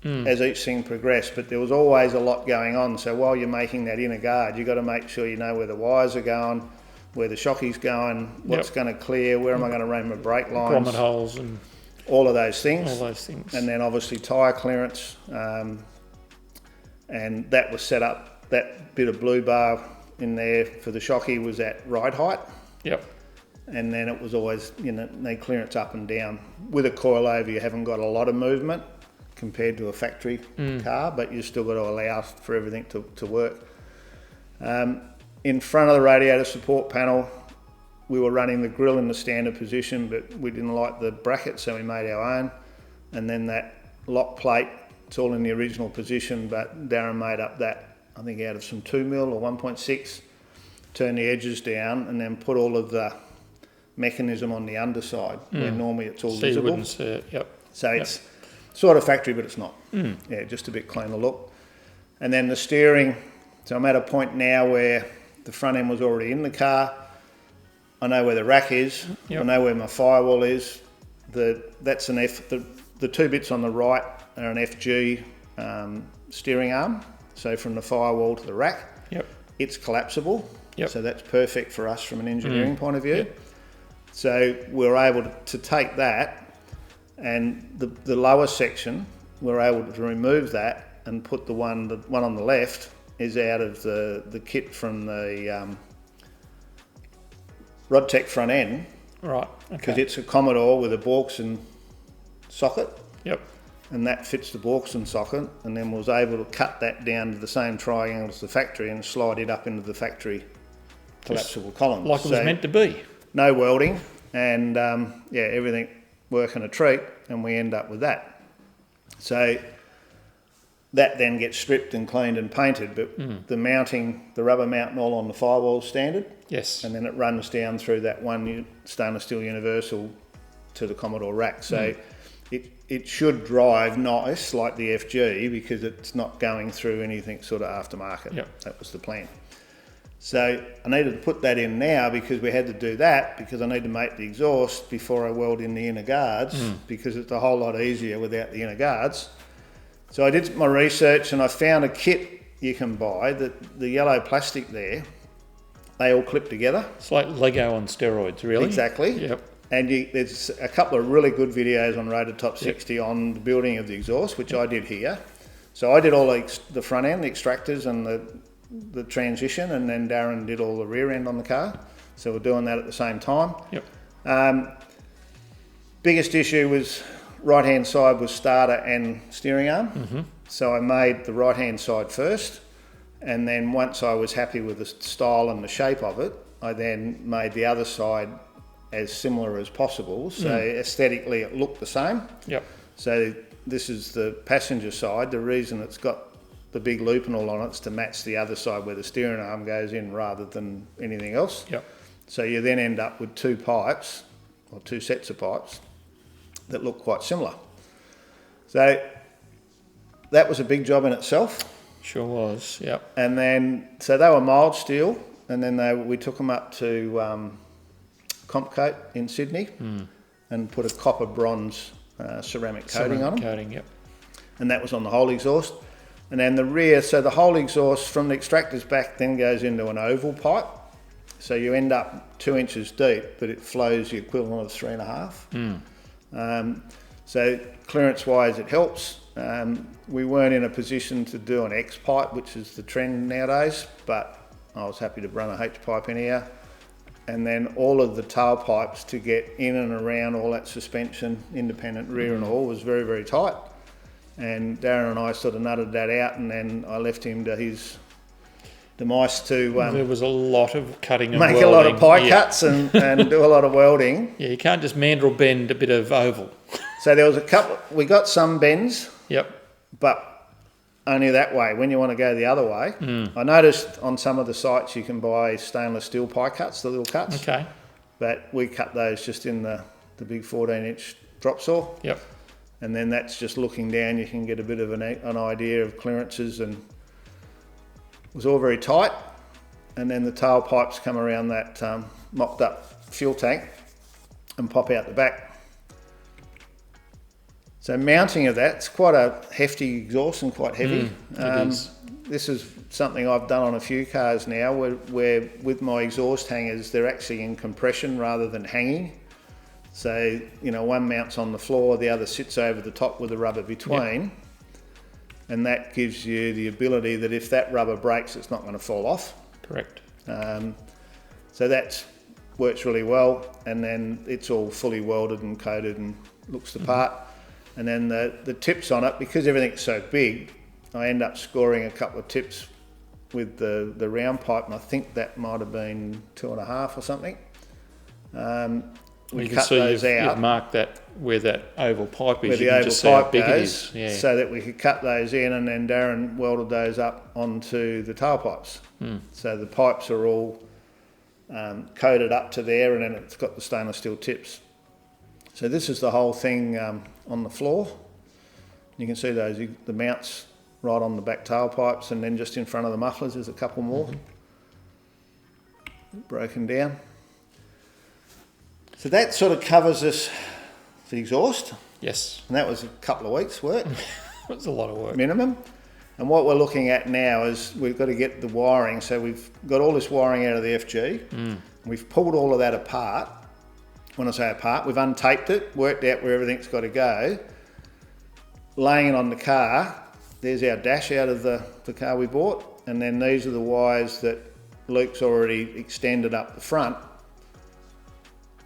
A: as each thing progressed, but there was always a lot going on. So while you're making that inner guard, you've got to make sure you know where the wires are going, where the shockey's going, what's going to clear, where am I going to run my brake lines,
B: grommet holes and
A: all of those things.
B: all those things.
A: And then obviously tyre clearance, and that was set up, that bit of blue bar in there for the shockey was at ride height.
B: Yep.
A: And then it was always, need clearance up and down. With a coilover, you haven't got a lot of movement compared to a factory car, but you've still got to allow for everything to work. In front of the radiator support panel, we were running the grill in the standard position, but we didn't like the bracket, so we made our own. And then that lock plate, it's all in the original position, but Darren made up that, I think out of some 2mm or 1.6, turned the edges down, and then put all of the mechanism on the underside, where normally it's all
B: So
A: visible.
B: you wouldn't see it. Yep.
A: So it's sort of factory, but it's not. Yeah, just a bit cleaner look. And then the steering, so I'm at a point now where the front end was already in the car. I know where the rack is. I know where my firewall is. That's an F. The two bits on the right are an FG steering arm. So from the firewall to the rack, it's collapsible.
B: Yep.
A: So that's perfect for us from an engineering point of view.
B: Yep.
A: So we're able to take that, and the lower section, we're able to remove that and put the one on the left is out of the kit from the Rodtech front end.
B: Right.
A: Because
B: Okay.
A: it's a Commodore with a Borkson socket.
B: Yep.
A: And that fits the Borkson socket, and then was able to cut that down to the same triangle as the factory and slide it up into the factory collapsible column.
B: Like it was meant to be.
A: No welding, and everything working a treat, and we end up with that. So that then gets stripped and cleaned and painted, but the mounting, the rubber mounting all on the firewall standard,
B: Yes.
A: and then it runs down through that one stainless steel universal to the Commodore rack. So it should drive nice like the FG because it's not going through anything sort of aftermarket.
B: Yep.
A: That was the plan. So I needed to put that in now because we had to do that because I need to make the exhaust before I weld in the inner guards because it's a whole lot easier without the inner guards. So I did my research and I found a kit you can buy, that the yellow plastic there, they all clip together.
B: It's like Lego on steroids, really.
A: Exactly.
B: Yep.
A: And there's a couple of really good videos on Rotor Top 60 on the building of the exhaust, which I did here. So I did all the front end, the extractors and the transition, and then Darren did all the rear end on the car. So we're doing that at the same time.
B: Yep.
A: Biggest issue was right hand side was starter and steering arm. So I made the right hand side first, and then once I was happy with the style and the shape of it, I then made the other side as similar as possible. So aesthetically it looked the same.
B: Yep.
A: So this is the passenger side. The reason it's got the big loop and all on it's to match the other side where the steering arm goes in rather than anything else.
B: Yep.
A: So you then end up with two pipes, or two sets of pipes, that look quite similar. So that was a big job in itself.
B: Sure was. Yep.
A: And then, so they were mild steel, and then we took them up to Compcoat in Sydney and put a copper bronze ceramic coating on them.
B: Coating, yep.
A: And that was on the whole exhaust. And then the rear, so the whole exhaust from the extractors back then goes into an oval pipe. So you end up 2 inches deep, but it flows the equivalent of 3.5. So clearance wise, it helps. We weren't in a position to do an X pipe, which is the trend nowadays, but I was happy to run a H pipe in here. And then all of the tailpipes to get in and around all that suspension, independent rear and all, was very, very tight. And Darren and I sort of nutted that out, and then I left him to his demise to
B: There was a lot of cutting and
A: make
B: welding.
A: a lot of pie cuts and do a lot of welding.
B: Yeah, you can't just mandrel bend a bit of oval.
A: So there was a couple, we got some bends,
B: Yep.
A: but only that way. When you want to go the other way, I noticed on some of the sites you can buy stainless steel pie cuts, the little cuts.
B: Okay.
A: But we cut those just in the big 14-inch drop saw.
B: Yep.
A: And then that's just looking down, you can get a bit of an idea of clearances, and it was all very tight. And then the tailpipes come around that mocked up fuel tank and pop out the back. So mounting of that's quite a hefty exhaust and quite heavy.
B: It is.
A: This is something I've done on a few cars now where with my exhaust hangers, they're actually in compression rather than hanging. So, one mounts on the floor, the other sits over the top with the rubber between. Yep. And that gives you the ability that if that rubber breaks, it's not going to fall off.
B: Correct.
A: So that works really well. And then it's all fully welded and coated and looks the part. And then the tips on it, because everything's so big, I end up scoring a couple of tips with the round pipe, and I think that might have been 2.5 or something. We cut those out.
B: You've marked that where that oval pipe is.
A: Where the
B: you can
A: oval
B: just see how
A: pipe
B: big
A: goes,
B: it is. Yeah.
A: so that we could cut those in, and then Darren welded those up onto the tailpipes. So the pipes are all coated up to there, and then it's got the stainless steel tips. So this is the whole thing on the floor. You can see the mounts right on the back tailpipes, and then just in front of the mufflers there's a couple more broken down. So that sort of covers us the exhaust.
B: Yes.
A: And that was a couple of weeks' work.
B: It was a lot of work.
A: Minimum. And what we're looking at now is we've got to get the wiring. So we've got all this wiring out of the FG. We've pulled all of that apart. When I say apart, we've untaped it, worked out where everything's got to go. Laying it on the car, there's our dash out of the car we bought. And then these are the wires that Luke's already extended up the front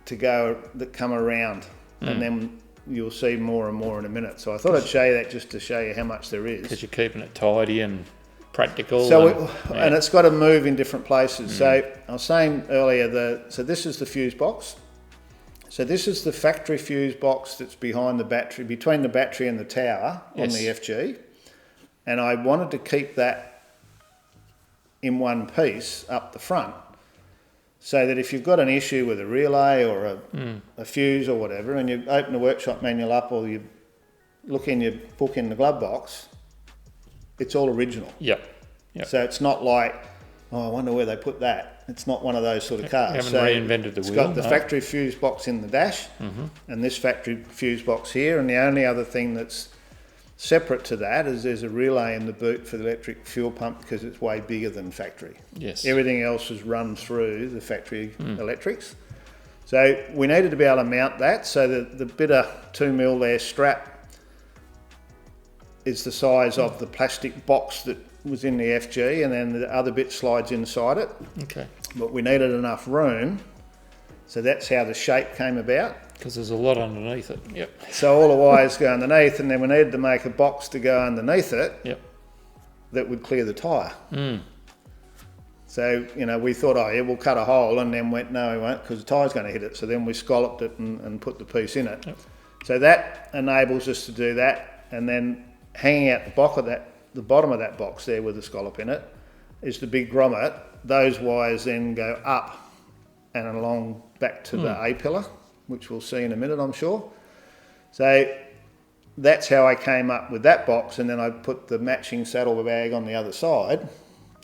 A: to go, that come around. And then you'll see more and more in a minute. So I thought I'd show you that just to show you how much there is.
B: Because you're keeping it tidy and practical.
A: So and it's got to move in different places. So I was saying earlier, so this is the fuse box. So this is the factory fuse box that's behind the battery, between the battery and the tower on the FG. And I wanted to keep that in one piece up the front, so that if you've got an issue with a relay or a fuse or whatever, and you open the workshop manual up or you look in your book in the glove box, it's all original.
B: Yep.
A: So it's not like, oh, I wonder where they put that. It's not one of those sort of cars.
B: You haven't reinvented the wheel.
A: It's got the factory fuse box in the dash and this factory fuse box here, and the only other thing that's separate to that is there's a relay in the boot for the electric fuel pump, because it's way bigger than factory.
B: Yes.
A: Everything else is run through the factory electrics. So we needed to be able to mount that. So the bit of 2mm there strap is the size of the plastic box that was in the FG, and then the other bit slides inside it.
B: Okay.
A: But we needed enough room, so that's how the shape came about.
B: Because there's a lot underneath it. Yep.
A: So all the wires go underneath, and then we needed to make a box to go underneath it.
B: Yep.
A: That would clear the tyre. So, we thought, oh yeah, we'll cut a hole, and then went, no, we won't, because the tyre's going to hit it. So then we scalloped it and put the piece in it.
B: Yep.
A: So that enables us to do that, and then hanging out the bottom of that box there with the scallop in it, is the big grommet. Those wires then go up and along back to the A-pillar, which we'll see in a minute, I'm sure. So that's how I came up with that box, and then I put the matching saddlebag on the other side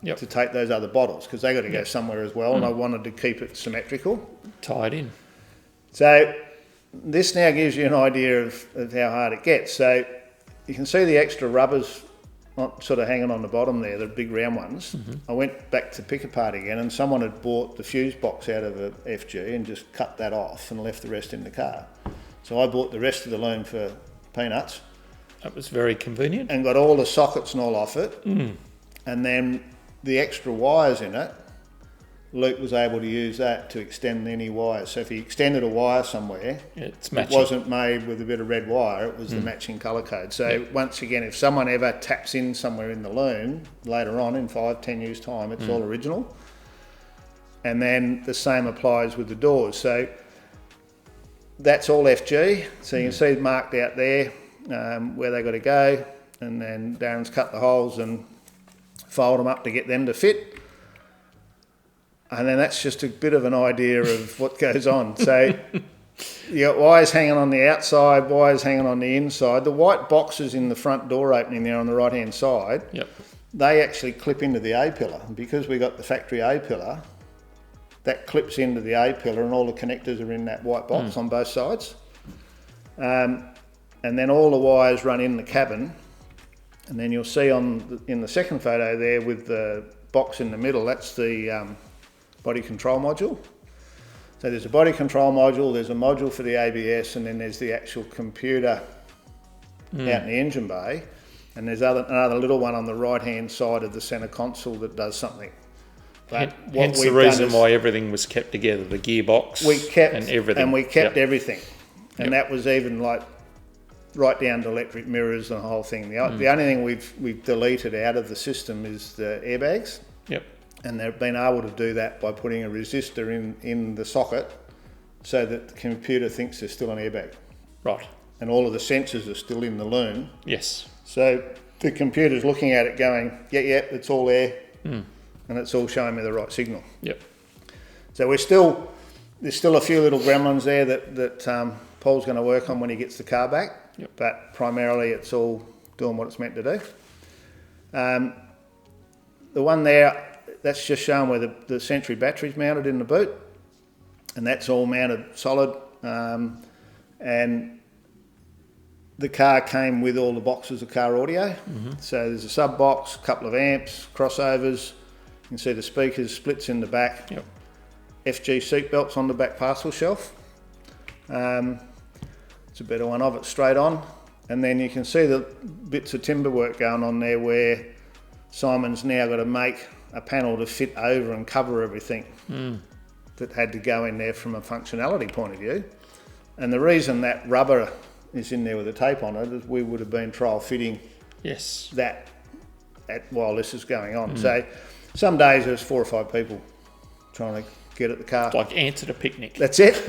A: to take those other bottles, because they got to go somewhere as well, and I wanted to keep it symmetrical.
B: Tied in.
A: So this now gives you an idea of how hard it gets. So you can see the extra rubbers sort of hanging on the bottom there, the big round ones. I went back to pick apart again, and someone had bought the fuse box out of a FG and just cut that off and left the rest in the car. So I bought the rest of the loom for peanuts.
B: That was very convenient.
A: And got all the sockets and all off it. And then the extra wires in it, Luke was able to use that to extend any wires. So if he extended a wire somewhere, it wasn't made with a bit of red wire, it was the matching colour code. So once again, if someone ever taps in somewhere in the loom, later on in 5-10 years' time, it's all original. And then the same applies with the doors. So that's all FG. So you can see marked out there where they got to go. And then Darren's cut the holes and fold them up to get them to fit. And then that's just a bit of an idea of what goes on. So you got wires hanging on the outside, wires hanging on the inside. The white boxes in the front door opening there on the right-hand side, they actually clip into the A-pillar. And because we got the factory A-pillar, that clips into the A-pillar, and all the connectors are in that white box on both sides. And then all the wires run in the cabin. And then you'll see in the second photo there with the box in the middle, that's the body control module. So there's a body control module, there's a module for the ABS, and then there's the actual computer out in the engine bay, and there's another little one on the right hand side of the centre console that does something.
B: But hence the reason why everything was kept together, the gearbox and everything.
A: And we kept everything. And that was even like right down to electric mirrors and the whole thing. The only thing we've deleted out of the system is the airbags. And they've been able to do that by putting a resistor in the socket so that the computer thinks there's still an airbag.
B: Right.
A: And all of the sensors are still in the loom.
B: Yes.
A: So the computer's looking at it going, it's all there. And it's all showing me the right signal. So there's still a few little gremlins there that Paul's going to work on when he gets the car back. But primarily it's all doing what it's meant to do. The one there, that's just showing where the Century battery's mounted in the boot, and that's all mounted solid. And the car came with all the boxes of car audio. So there's a sub box, a couple of amps, crossovers. You can see the speakers, splits in the back.
B: Yep.
A: FG seatbelts on the back parcel shelf. It's a better one of it straight on. And then you can see the bits of timber work going on there where Simon's now got to make a panel to fit over and cover everything that had to go in there from a functionality point of view. And the reason that rubber is in there with the tape on it is we would have been trial fitting that while this is going on. So some days there's 4 or 5 people trying to get at the car.
B: It's like ants at a picnic.
A: That's it.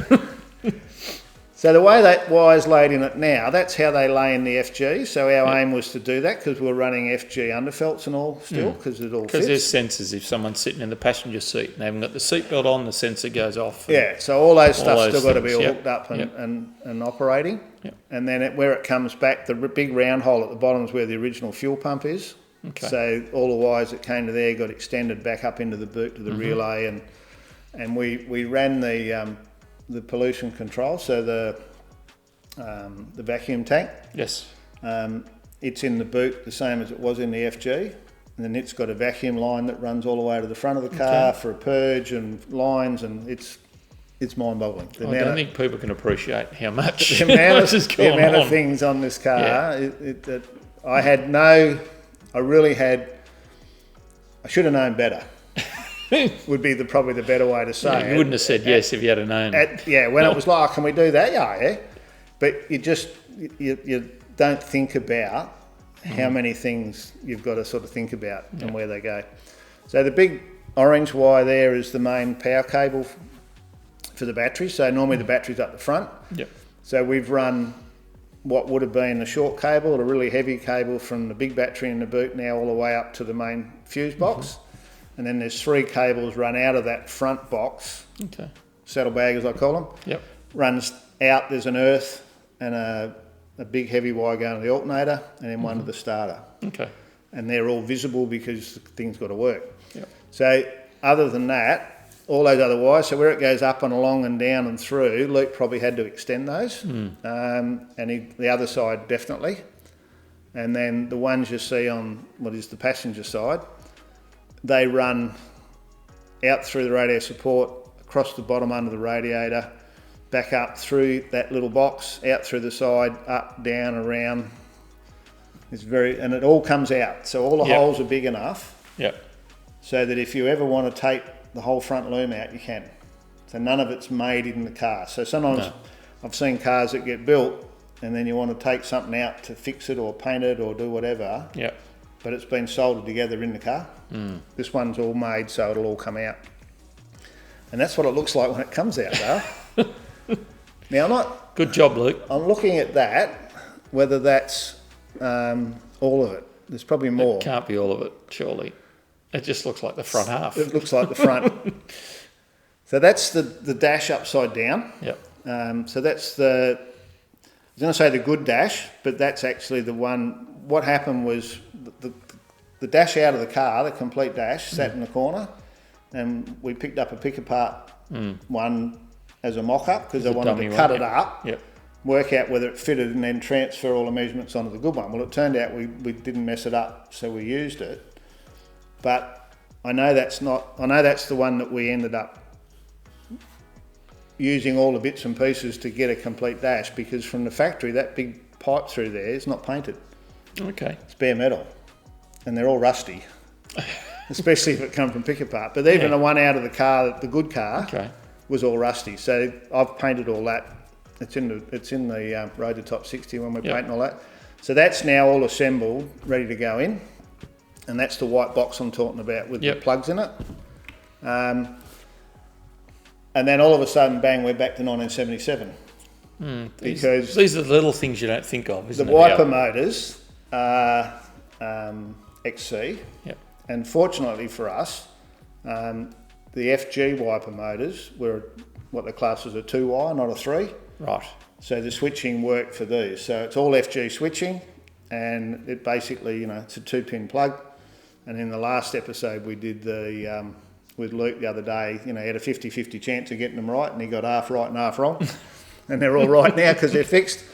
A: So the way that wire's laid in it now, that's how they lay in the FG. So our aim was to do that because we're running FG underfelts and all still because it all fits.
B: Because there's sensors. If someone's sitting in the passenger seat and they haven't got the seatbelt on, the sensor goes off.
A: Yeah, so all those stuff's still got to be all hooked up
B: Yep.
A: and operating.
B: Yep.
A: And then where it comes back, the big round hole at the bottom is where the original fuel pump is.
B: Okay.
A: So all the wires that came to there got extended back up into the boot to the relay, and we ran the pollution control, so the vacuum tank.
B: Yes.
A: It's in the boot the same as it was in the FG, and then it's got a vacuum line that runs all the way to the front of the car for a purge and lines, and it's mind-boggling.
B: I don't think people can appreciate how much
A: the amount
B: going on.
A: of things on this car. I should have known better. Would be probably the better way to say it.
B: You wouldn't have said yes if you had known.
A: When it was like, can we do that? Yeah. But you don't think about how many things you've got to sort of think about and where they go. So the big orange wire there is the main power cable for the battery. So normally the battery's up the front.
B: Yep.
A: So we've run what would have been a short cable, a really heavy cable from the big battery in the boot now all the way up to the main fuse box. And then there's 3 cables run out of that front box, saddlebag as I call them.
B: Yep.
A: Runs out, there's an earth and a big heavy wire going to the alternator and then one to the starter.
B: Okay.
A: And they're all visible because the thing's got to work.
B: Yep.
A: So other than that, all those other wires, so where it goes up and along and down and through, Luke probably had to extend those. And the other side definitely. And then the ones you see on what is the passenger side, they run out through the radiator support, across the bottom under the radiator, back up through that little box, out through the side, up, down, around. And it all comes out. So all the holes are big enough so that if you ever want to take the whole front loom out, you can. So none of it's made in the car. So sometimes I've seen cars that get built and then you want to take something out to fix it or paint it or do whatever.
B: Yeah.
A: But it's been soldered together in the car. This one's all made so it'll all come out. And that's what it looks like when it comes out, though. Now,
B: Good job, Luke.
A: I'm looking at that, whether that's all of it. There's probably more.
B: It can't be all of it, surely. It just looks like the front half.
A: It looks like the front. So that's the dash upside down.
B: Yep.
A: So that's I was going to say the good dash, but that's actually the one. What happened was the dash out of the car, the complete dash, sat in the corner, and we picked up a pick apart one as a mock-up because I wanted to cut it up, work out whether it fitted, and then transfer all the measurements onto the good one. Well, it turned out we didn't mess it up, so we used it. But I know that's the one that we ended up using all the bits and pieces to get a complete dash, because from the factory that big pipe through there is not painted.
B: Okay.
A: It's bare metal, and they're all rusty, especially if it come from pick apart. But even the one out of the car, the good car, was all rusty. So I've painted all that. It's in the Road to Top 60 when we're painting all that. So that's now all assembled, ready to go in. And that's the white box I'm talking about with the plugs in it. And then all of a sudden, bang, we're back to 1977. Because
B: these are the little things you don't think of, isn't it?
A: The wiper motors are XC.
B: Yep.
A: And fortunately for us, the FG wiper motors were what the class was a 2-wire, not a 3.
B: Right.
A: So the switching worked for these. So it's all FG switching, and it basically, it's a 2-pin plug. And in the last episode we did with Luke the other day, he had a 50-50 chance of getting them right, and he got half right and half wrong. And they're all right now because they're fixed.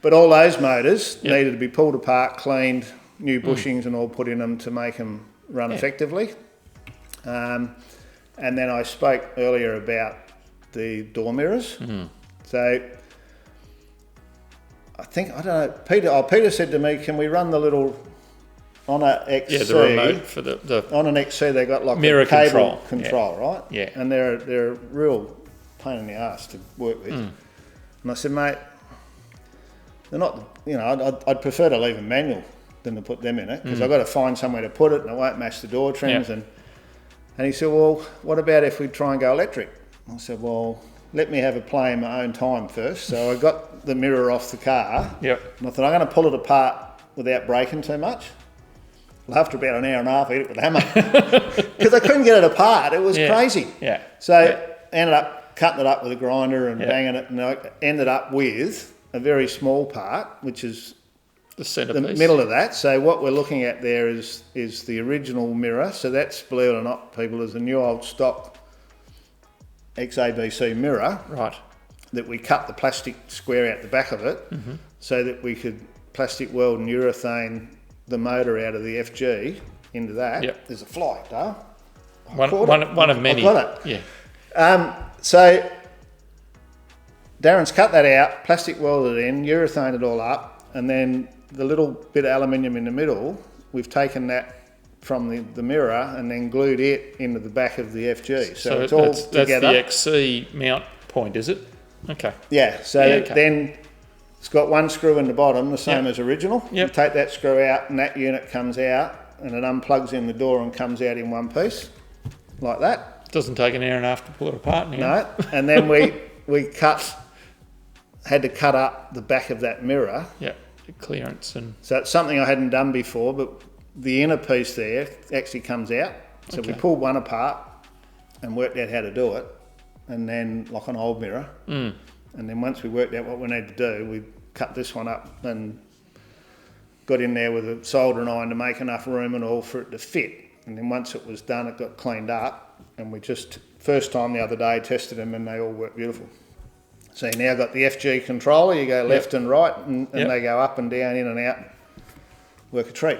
A: But all those motors needed to be pulled apart, cleaned, new bushings and all put in them to make them run effectively. And then I spoke earlier about the door mirrors. So I don't know, Peter said to me, can we run the little, on a XC,
B: Yeah, the remote for the
A: on an XC they got like
B: mirror
A: a cable
B: control.
A: right?
B: Yeah.
A: And they're a real pain in the arse to work with. And I said, mate, they're not, I'd prefer to leave them manual than to put them in it, because I've got to find somewhere to put it and it won't match the door trims. And he said, well, what about if we try and go electric? I said, well, let me have a play in my own time first. So I got the mirror off the car.
B: Yep.
A: And I thought, I'm going to pull it apart without breaking too much. Well, after about an hour and a half, I hit it with a hammer because I couldn't get it apart. It was crazy.
B: Yeah.
A: So ended up cutting it up with a grinder and banging it, and I ended up with a very small part, which is
B: the centerpiece.
A: the middle of that. So what we're looking at there is the original mirror. So that's, believe it or not, people, is a new old stock XABC mirror.
B: Right.
A: That we cut the plastic square out the back of it so that we could plastic weld and urethane the motor out of the FG into that.
B: Yep.
A: There's a fly, Dale.
B: One of many.
A: I got it.
B: Yeah.
A: So Darren's cut that out, plastic welded it in, urethane it all up, and then the little bit of aluminium in the middle, we've taken that from the mirror and then glued it into the back of the FG. So it's all together.
B: That's the XC mount point, is it? Okay.
A: Yeah, so then it's got one screw in the bottom, the same as original.
B: Yep.
A: You take that screw out and that unit comes out and it unplugs in the door and comes out in one piece, like that.
B: Doesn't take an hour and a half to pull it apart now.
A: No, and then we had to cut up the back of that mirror.
B: Yeah, the clearance and...
A: So it's something I hadn't done before, but the inner piece there actually comes out. So we pulled one apart and worked out how to do it, and then like an old mirror. And then once we worked out what we needed to do, we cut this one up and got in there with a soldering iron to make enough room and all for it to fit. And then once it was done, it got cleaned up, and we just, first time the other day, tested them and they all work beautiful. So you now got the FG controller, you go left and right, and they go up and down, in and out, work a treat.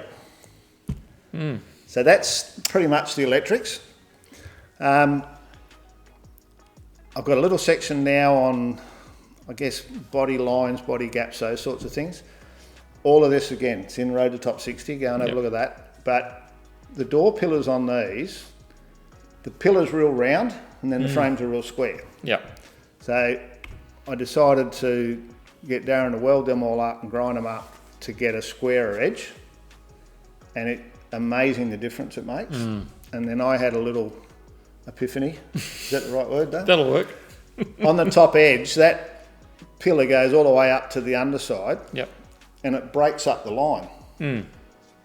A: So that's pretty much the electrics. I've got a little section now on, I guess, body lines, body gaps, those sorts of things. All of this, again, it's in Road to Top 60, go and have a look at that. But the door pillars on these, the pillar's real round, and then the frames are real square.
B: Yeah.
A: So I decided to get Darren to weld them all up and grind them up to get a squarer edge, and it amazing the difference it makes. And then I had a little epiphany. Is that the right word, though?
B: That'll work.
A: On the top edge, that pillar goes all the way up to the underside.
B: Yep.
A: And it breaks up the line.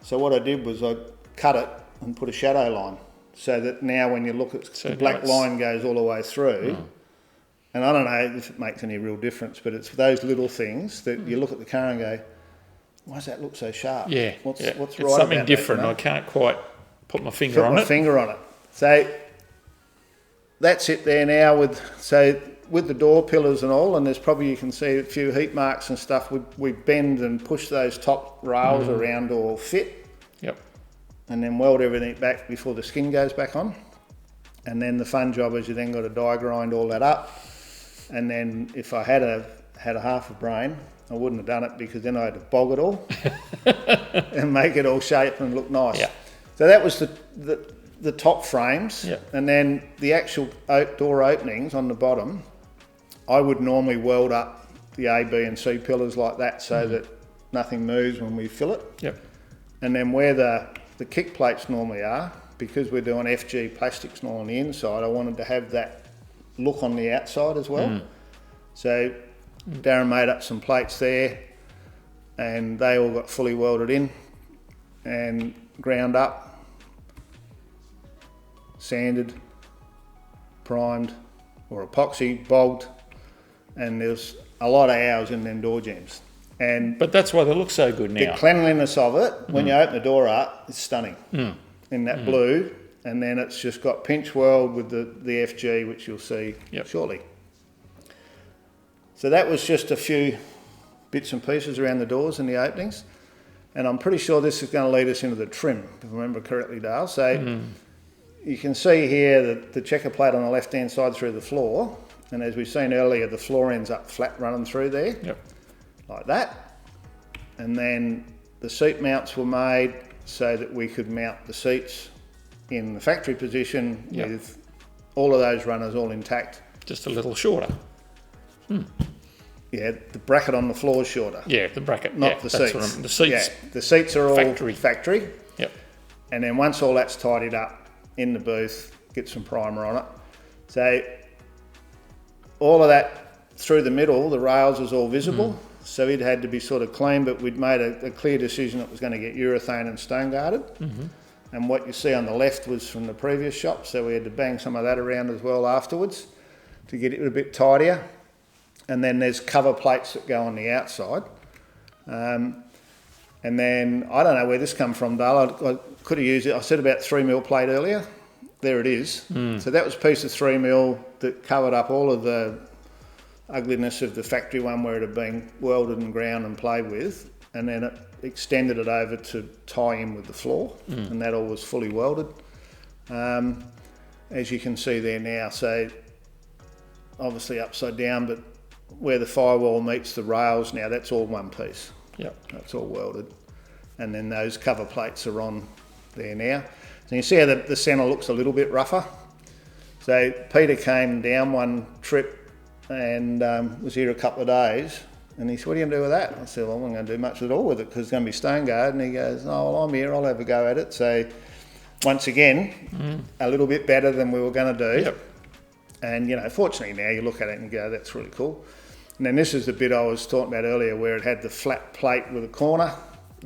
A: So what I did was I cut it and put a shadow line, so that now when you look at the black line goes all the way through. And I don't know if it makes any real difference, but it's those little things that you look at the car and go, why does that look so sharp?
B: Yeah.
A: What's
B: it's
A: right
B: something
A: about
B: different.
A: That,
B: I can't quite put my finger on it.
A: So that's it there now with the door pillars and all, and there's probably, you can see a few heat marks and stuff. We bend and push those top rails around or fit.
B: Yep.
A: And then weld everything back before the skin goes back on. And then the fun job is you then got to die grind all that up. And then if I had a half a brain, I wouldn't have done it, because then I had to bog it all and make it all shape and look nice.
B: Yeah.
A: So that was the top frames.
B: Yeah.
A: And then the actual door openings on the bottom, I would normally weld up the A, B and C pillars like that, so that nothing moves when we fill it.
B: Yep.
A: And then where the kick plates normally are, because we're doing FG plastics now on the inside, I wanted to have that look on the outside as well. So Darren made up some plates there, and they all got fully welded in and ground up, sanded, primed or epoxy, bogged, and there's a lot of hours in them door jambs.
B: But that's why they look so good now.
A: The cleanliness of it, when you open the door up, it's stunning in that blue, and then it's just got pinch weld with the FG, which you'll see shortly. So that was just a few bits and pieces around the doors and the openings. And I'm pretty sure this is going to lead us into the trim, if I remember correctly, Dale. So you can see here the checker plate on the left-hand side through the floor. And as we've seen earlier, the floor ends up flat running through there, like that. And then the seat mounts were made so that we could mount the seats in the factory position with all of those runners all intact.
B: Just a little shorter.
A: Yeah, the bracket on the floor is shorter.
B: Yeah, the bracket.
A: Not the seats.
B: The seats.
A: Yeah, the seats are all
B: factory. Yep.
A: And then once all that's tidied up in the booth, get some primer on it. So all of that through the middle, the rails was all visible. So it had to be sort of clean, but we'd made a clear decision it was going to get urethane and stone guarded. And what you see on the left was from the previous shop, so we had to bang some of that around as well afterwards to get it a bit tidier. And then there's cover plates that go on the outside. And then, I don't know where this come from, Dale. I could have used it. I said about 3mm plate earlier. There it is. So that was a piece of 3mm that covered up all of the ugliness of the factory one where it had been welded and ground and played with. And then it extended it over to tie in with the floor. And that all was fully welded. As you can see there now. So obviously upside down, but where the firewall meets the rails now, that's all one piece. That's all welded. And then those cover plates are on there now. So you see how the centre looks a little bit rougher. So Peter came down one trip and was here a couple of days, and he said, "What are you going to do with that?" I said, "Well, I'm not going to do much at all with it because it's going to be stone guard." And he goes, "Oh, well, I'm here, I'll have a go at it." So once again, a little bit better than we were going to do. And, you know, fortunately now you look at it and you go, that's really cool. And then this is the bit I was talking about earlier where it had the flat plate with a corner.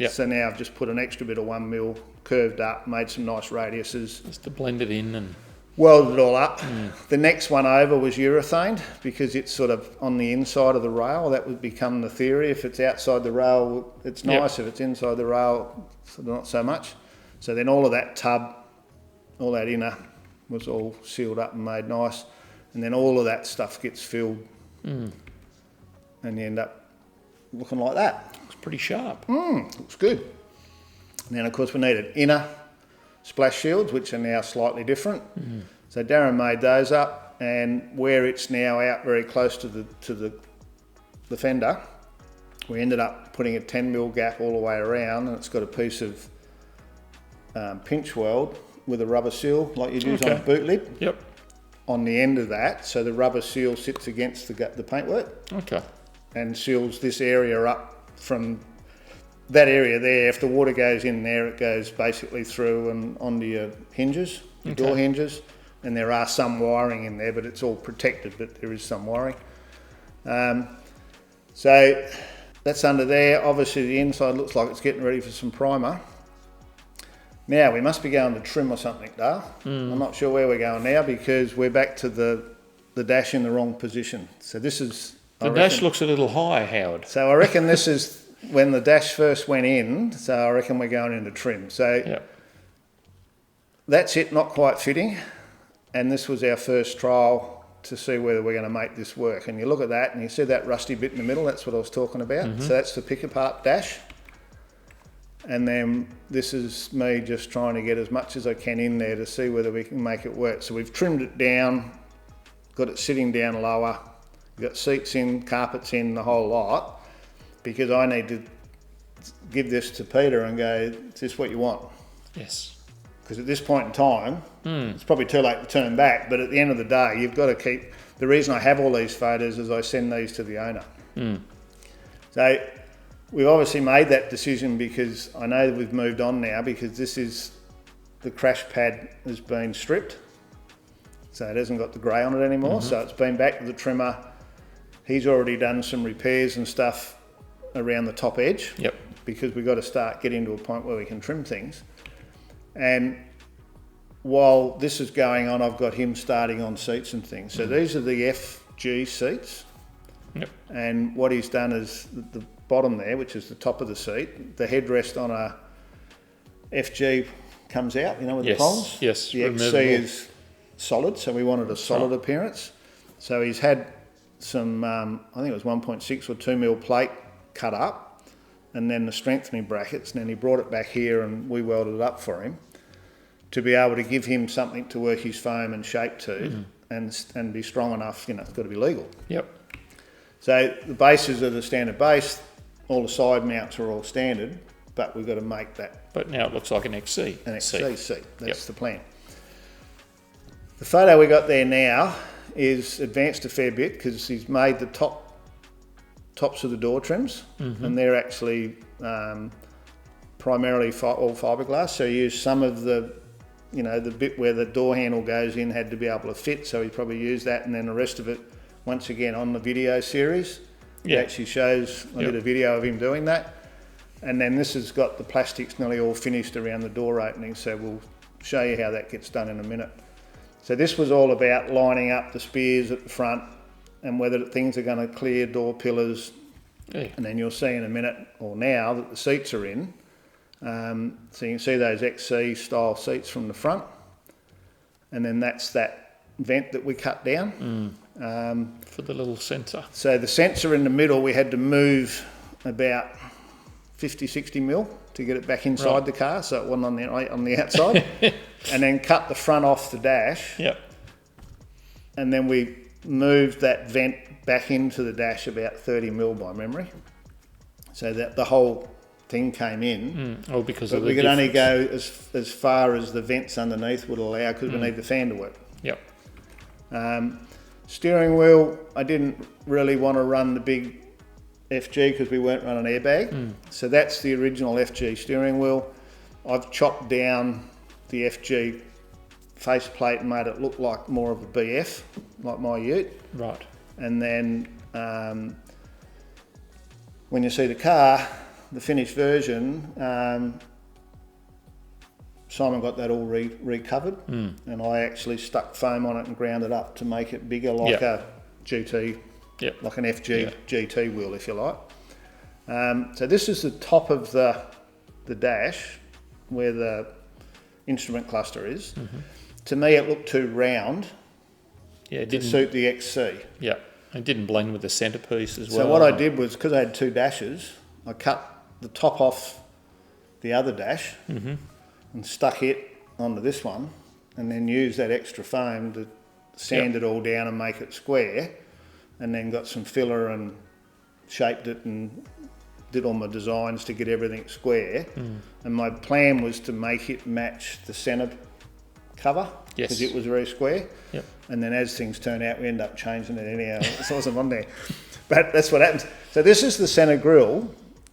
A: So now I've just put an extra bit of 1mm curved up, made some nice radiuses.
B: Just to blend it in and
A: welded it all up. The next one over was urethaned because it's sort of on the inside of the rail. That would become the theory. If it's outside the rail, it's nice. If it's inside the rail, not so much. So then all of that tub, all that inner was all sealed up and made nice. And then all of that stuff gets filled and you end up looking like that.
B: It's pretty sharp.
A: Looks good. And then of course we needed inner splash shields, which are now slightly different. So Darren made those up, and where it's now out very close to the fender, we ended up putting a 10mm gap all the way around, and it's got a piece of pinch weld with a rubber seal like you'd use on a boot lid. On the end of that, so the rubber seal sits against the paintwork. And seals this area up from that area there. If the water goes in there, it goes basically through and onto your hinges, your door hinges. And there are some wiring in there, but it's all protected, but there is some wiring. So that's under there. Obviously the inside looks like it's getting ready for some primer. Now we must be going to trim or something, Dale. I'm not sure where we're going now because we're back to the dash in the wrong position. So this is...
B: The dash looks a little high, Howard.
A: So I reckon this is when the dash first went in, so I reckon we're going into trim. So that's it, not quite fitting. And this was our first trial to see whether we're going to make this work. And you look at that and you see that rusty bit in the middle, that's what I was talking about. So that's the pick apart dash. And then this is me just trying to get as much as I can in there to see whether we can make it work. So we've trimmed it down, got it sitting down lower, we've got seats in, carpets in, the whole lot, because I need to give this to Peter and go, is this what you want?
B: Yes.
A: Because at this point in time, it's probably too late to turn back, but at the end of the day, you've got to keep... The reason I have all these photos is I send these to the owner. So we've obviously made that decision because I know that we've moved on now because this is... The crash pad has been stripped, so it hasn't got the grey on it anymore, so it's been back to the trimmer. He's already done some repairs and stuff around the top edge because we've got to start getting to a point where we can trim things. And while this is going on, I've got him starting on seats and things. So these are the FG seats. And what he's done is the bottom there, which is the top of the seat, the headrest on a FG comes out, you know, with the prongs. The XC is solid, so we wanted a solid appearance. So he's had some, I think it was 1.6 or 2mm plate cut up, and then the strengthening brackets, and then he brought it back here and we welded it up for him to be able to give him something to work his foam and shape to, and be strong enough. It's got to be legal.
B: Yep.
A: So the bases are the standard base, all the side mounts are all standard, but we've got to make that.
B: But now it looks like an XC.
A: An XCC, that's the plan. The photo we got there now is advanced a fair bit because he's made the tops of the door trims, and they're actually primarily all fiberglass. So he used some of the, the bit where the door handle goes in had to be able to fit, so he probably used that, and then the rest of it, once again, on the video series, it actually shows, I did a video of him doing that. And then this has got the plastics nearly all finished around the door opening, so we'll show you how that gets done in a minute. So this was all about lining up the spears at the front and whether things are going to clear door pillars. Yeah. And then you'll see in a minute, or now, that the seats are in. So you can see those XC style seats from the front. And then that's that vent that we cut down.
B: For the little sensor. So
A: the sensor in the middle, we had to move about 50, 60 mil to get it back inside the car, so it wasn't on the outside. And then cut the front off the dash.
B: Yep.
A: And then we moved that vent back into the dash about 30 mil by memory, so that the whole thing came in.
B: Because
A: but we could only go as far as the vents underneath would allow, because we need the fan to work.
B: Yep.
A: Steering wheel, I didn't really want to run the big FG because we weren't running airbag. So that's the original FG steering wheel. I've chopped down the FG faceplate and made it look like more of a BF, like my ute.
B: Right.
A: And then when you see the car, the finished version, Simon got that all recovered, and I actually stuck foam on it and ground it up to make it bigger, like a GT, like an FG GT wheel, if you like. So this is the top of the dash where the instrument cluster is. To me, it looked too round to suit the XC.
B: Yeah, it didn't blend with the centrepiece as well.
A: So what I did was, because I had two dashes, I cut the top off the other dash and stuck it onto this one, and then used that extra foam to sand it all down and make it square, and then got some filler and shaped it and did all my designs to get everything square. And my plan was to make it match the centre cover, because it was very square. And then as things turn out, we end up changing it anyhow. It wasn't on there, but that's what happens. So this is the centre grille,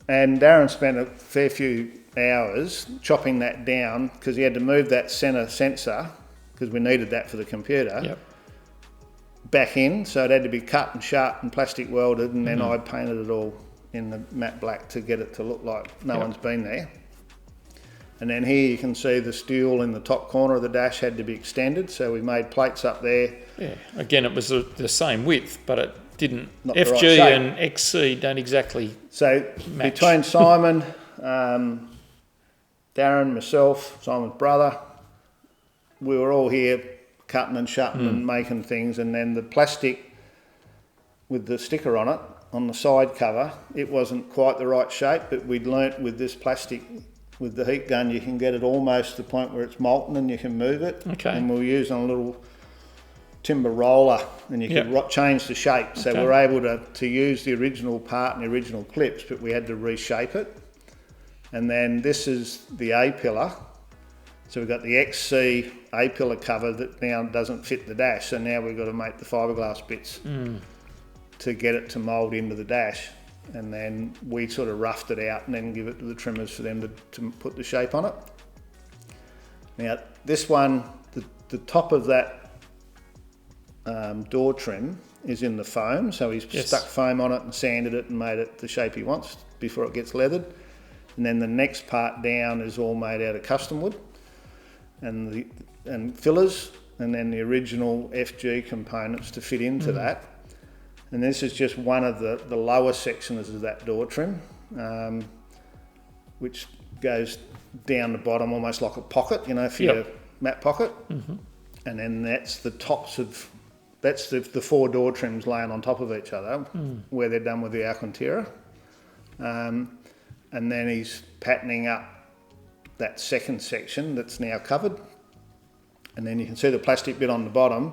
A: and Darren spent a fair few hours chopping that down because he had to move that centre sensor, because we needed that for the computer, back in, so it had to be cut and sharp and plastic welded, and then I painted it all in the matte black to get it to look like no one's been there. And then here you can see the steel in the top corner of the dash had to be extended, so we made plates up there.
B: Yeah, again, it was the same width, but it didn't.
A: Not
B: FG
A: right
B: and XC don't exactly match.
A: Between Simon, Darren, myself, Simon's brother, we were all here cutting and shutting and making things, and then the plastic with the sticker on it, on the side cover, it wasn't quite the right shape, but we'd learnt with this plastic, with the heat gun, you can get it almost to the point where it's molten and you can move it. And we'll use on a little timber roller, and you can change the shape. So we're able to use the original part and the original clips, but we had to reshape it. And then this is the A-pillar. So we've got the XC A-pillar cover that now doesn't fit the dash. So now we've got to make the fiberglass bits to get it to mould into the dash. And then we sort of roughed it out and then give it to the trimmers for them to put the shape on it. Now this one, the top of that door trim is in the foam, so he's stuck foam on it and sanded it and made it the shape he wants before it gets leathered. And then the next part down is all made out of custom wood and fillers, and then the original FG components to fit into that. And this is just one of the lower sections of that door trim, which goes down the bottom almost like a pocket, for your mat pocket. And then that's the tops of, that's the four door trims laying on top of each other, where they're done with the Alcantara. and then he's patterning up that second section that's now covered, and then you can see the plastic bit on the bottom.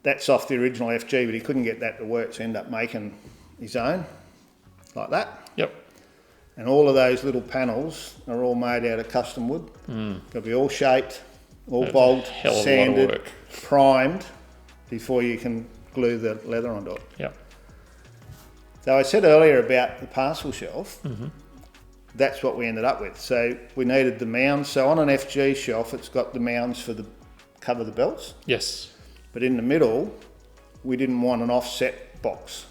A: That's off the original FG, but he couldn't get that to work, so he ended up making his own, like that.
B: Yep.
A: And all of those little panels are all made out of custom wood. They'll be all shaped, all bolt, sanded, primed before you can glue the leather onto it.
B: Yep.
A: So I said earlier about the parcel shelf, that's what we ended up with. So we needed the mounds. So on an FG shelf, it's got the mounds for the cover the belts.
B: Yes.
A: But in the middle, we didn't want an offset box.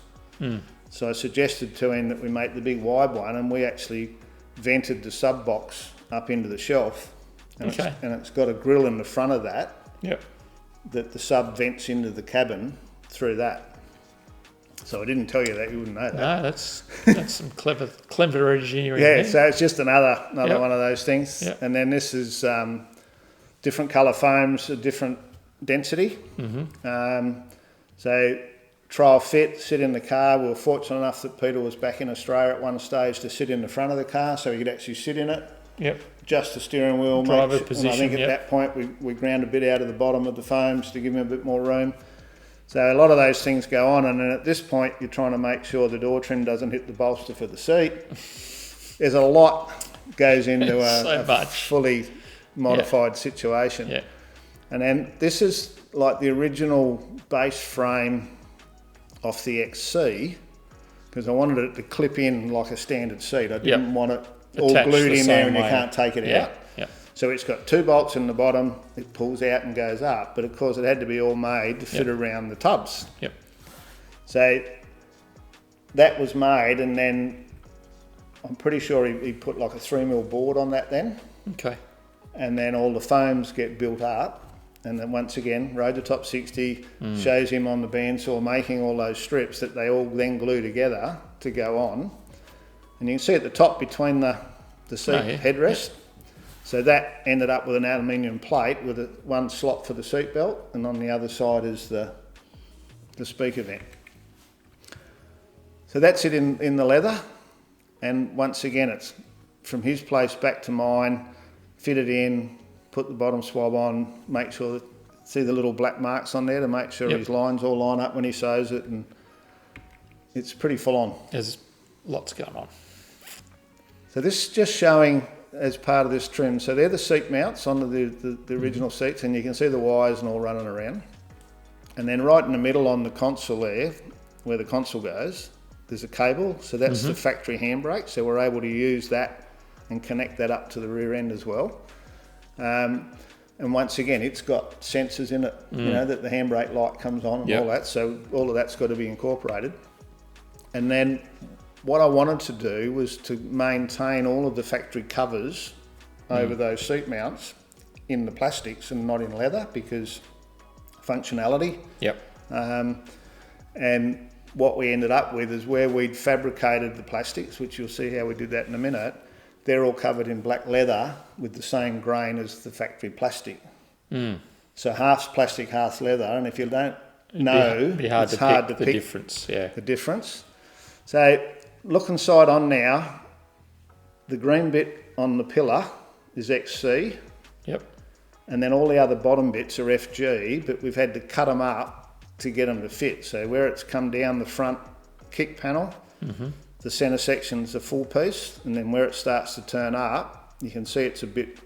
A: So I suggested to him that we make the big wide one, and we actually vented the sub box up into the shelf. And, it's got a grill in the front of that, that the sub vents into the cabin through that. So I didn't tell you that, you wouldn't know that.
B: No, that's some clever engineering.
A: Yeah, so it's just another one of those things. And then this is different colour foams, a different density. So trial fit, sit in the car. We were fortunate enough that Peter was back in Australia at one stage to sit in the front of the car, so he could actually sit in it. Adjust the steering wheel.
B: Driver position.
A: And I think at that point we ground a bit out of the bottom of the foams to give him a bit more room. So a lot of those things go on, and then at this point you're trying to make sure the door trim doesn't hit the bolster for the seat. There's a lot goes into a fully modified situation. And then this is like the original base frame off the XC, because I wanted it to clip in like a standard seat. I didn't want it all glued in there and you can't take it out. So it's got 2 bolts in the bottom, it pulls out and goes up, but of course it had to be all made to fit around the tubs. So that was made, and then I'm pretty sure he put like a 3mm board on that then. And then all the foams get built up, and then once again, rode the top 60, shows him on the bandsaw making all those strips that they all then glue together to go on. And you can see at the top between the seat headrest, so that ended up with an aluminium plate with one slot for the seat belt, and on the other side is the speaker vent. So that's it in the leather, and once again it's from his place back to mine, fit it in, put the bottom swab on, make sure that, see the little black marks on there to make sure his lines all line up when he sews it, and it's pretty full on.
B: There's lots going on.
A: So this is just showing as part of this trim. So they're the seat mounts on the original seats, and you can see the wires and all running around. And then right in the middle on the console there, where the console goes, there's a cable. So that's the factory handbrake. So we're able to use that and connect that up to the rear end as well. And once again, it's got sensors in it, you know, that the handbrake light comes on and all that. So all of that's got to be incorporated. And then what I wanted to do was to maintain all of the factory covers over those seat mounts in the plastics and not in leather, because functionality. And what we ended up with is where we'd fabricated the plastics, which you'll see how we did that in a minute, they're all covered in black leather with the same grain as the factory plastic. So half's plastic, half's leather, and if you don't know, it's hard to pick the difference. The difference. So looking side on now, the green bit on the pillar is XC. And then all the other bottom bits are FG, but we've had to cut them up to get them to fit. So where it's come down the front kick panel, the centre section's a full piece, and then where it starts to turn up, you can see it's a bit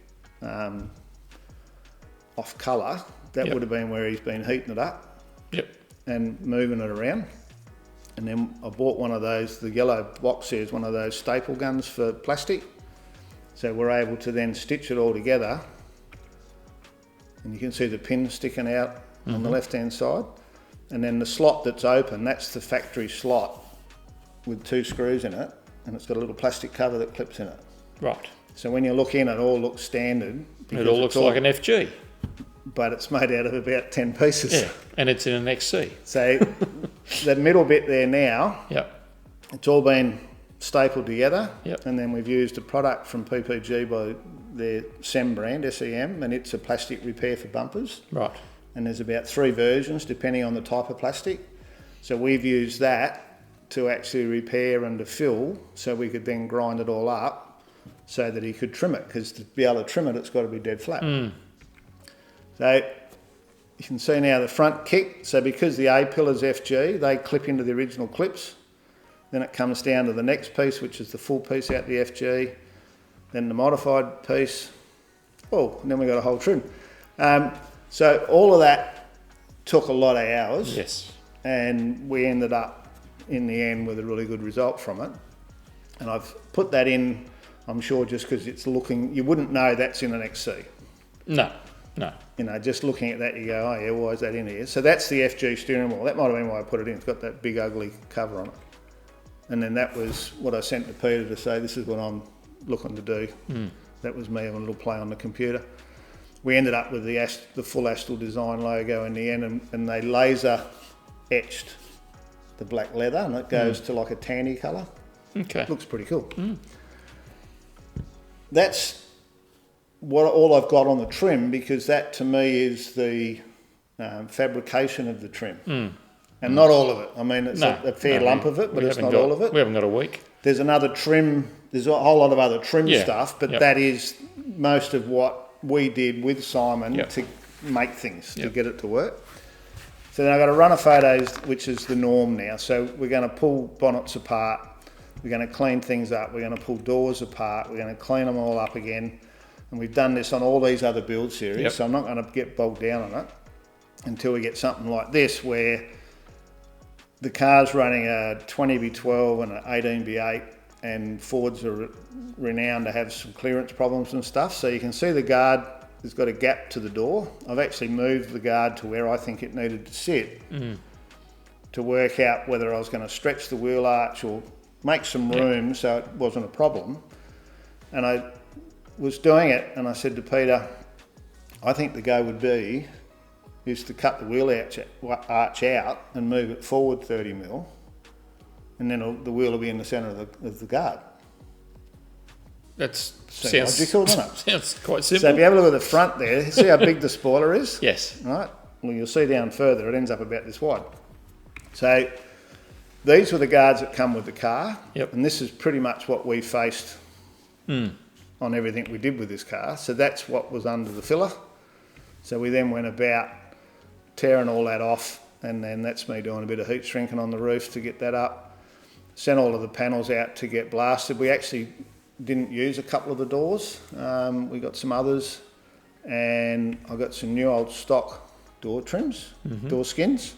A: off colour. That would have been where he's been heating it up and moving it around. And then I bought one of those, the yellow box there is one of those staple guns for plastic. So we're able to then stitch it all together. And you can see the pin sticking out on the left-hand side. And then the slot that's open, that's the factory slot with 2 screws in it. And it's got a little plastic cover that clips in it. So when you look in, it all looks standard.
B: It all looks like an FG.
A: But it's made out of about 10 pieces.
B: And it's in an XC.
A: So the middle bit there now, it's all been stapled together. And then we've used a product from PPG by their SEM brand, SEM, and it's a plastic repair for bumpers. And there's about 3 versions depending on the type of plastic. So we've used that to actually repair and to fill, so we could then grind it all up so that he could trim it, because to be able to trim it, it's got to be dead flat. So you can see now the front kick. So because the A pillar's FG, they clip into the original clips. Then it comes down to the next piece, which is the full piece out the FG. Then the modified piece. Oh, and then we got a whole trim. So all of that took a lot of hours.
B: Yes.
A: And we ended up in the end with a really good result from it. And I've put that in, I'm sure, just because it's looking, you wouldn't know that's in an XC.
B: No.
A: You know, just looking at that, you go, oh yeah, why is that in here? So that's the FG steering wheel. That might have been why I put it in. It's got that big ugly cover on it. And then that was what I sent to Peter to say, this is what I'm looking to do. That was me having a little play on the computer. We ended up with the full Astle Design logo in the end, and they laser etched the black leather, and it goes to like a tanny colour.
B: Okay.
A: Looks pretty cool. That's all I've got on the trim, because that to me is the fabrication of the trim. And not all of it. I mean, it's a fair lump of it, but it's not all of it.
B: We haven't got a week.
A: There's another trim, there's a whole lot of other trim stuff, but that is most of what we did with Simon to make things, to get it to work. So then I've got a run of photos, which is the norm now. So we're going to pull bonnets apart, we're going to clean things up, we're going to pull doors apart, we're going to clean them all up again. And we've done this on all these other build series, so I'm not going to get bogged down on it until we get something like this, where the car's running a 20B12 and an 18B8, and Fords are renowned to have some clearance problems and stuff. So you can see the guard has got a gap to the door. I've actually moved the guard to where I think it needed to sit to work out whether I was going to stretch the wheel arch or make some room so it wasn't a problem. And I was doing it, and I said to Peter, I think the go would be is to cut the wheel arch out and move it forward 30mm, and then the wheel will be in the centre of the guard.
B: That
A: sounds logical, doesn't it?
B: Sounds quite simple.
A: So if you have a look at the front there, see how big the spoiler is?
B: Yes.
A: Right? Well, you'll see down further, it ends up about this wide. So these were the guards that come with the car, and this is pretty much what we faced on everything we did with this car. So that's what was under the filler. So we then went about tearing all that off, and then that's me doing a bit of heat shrinking on the roof to get that up. Sent all of the panels out to get blasted. We actually didn't use a couple of the doors. We got some others, and I got some new old stock door trims, door skins.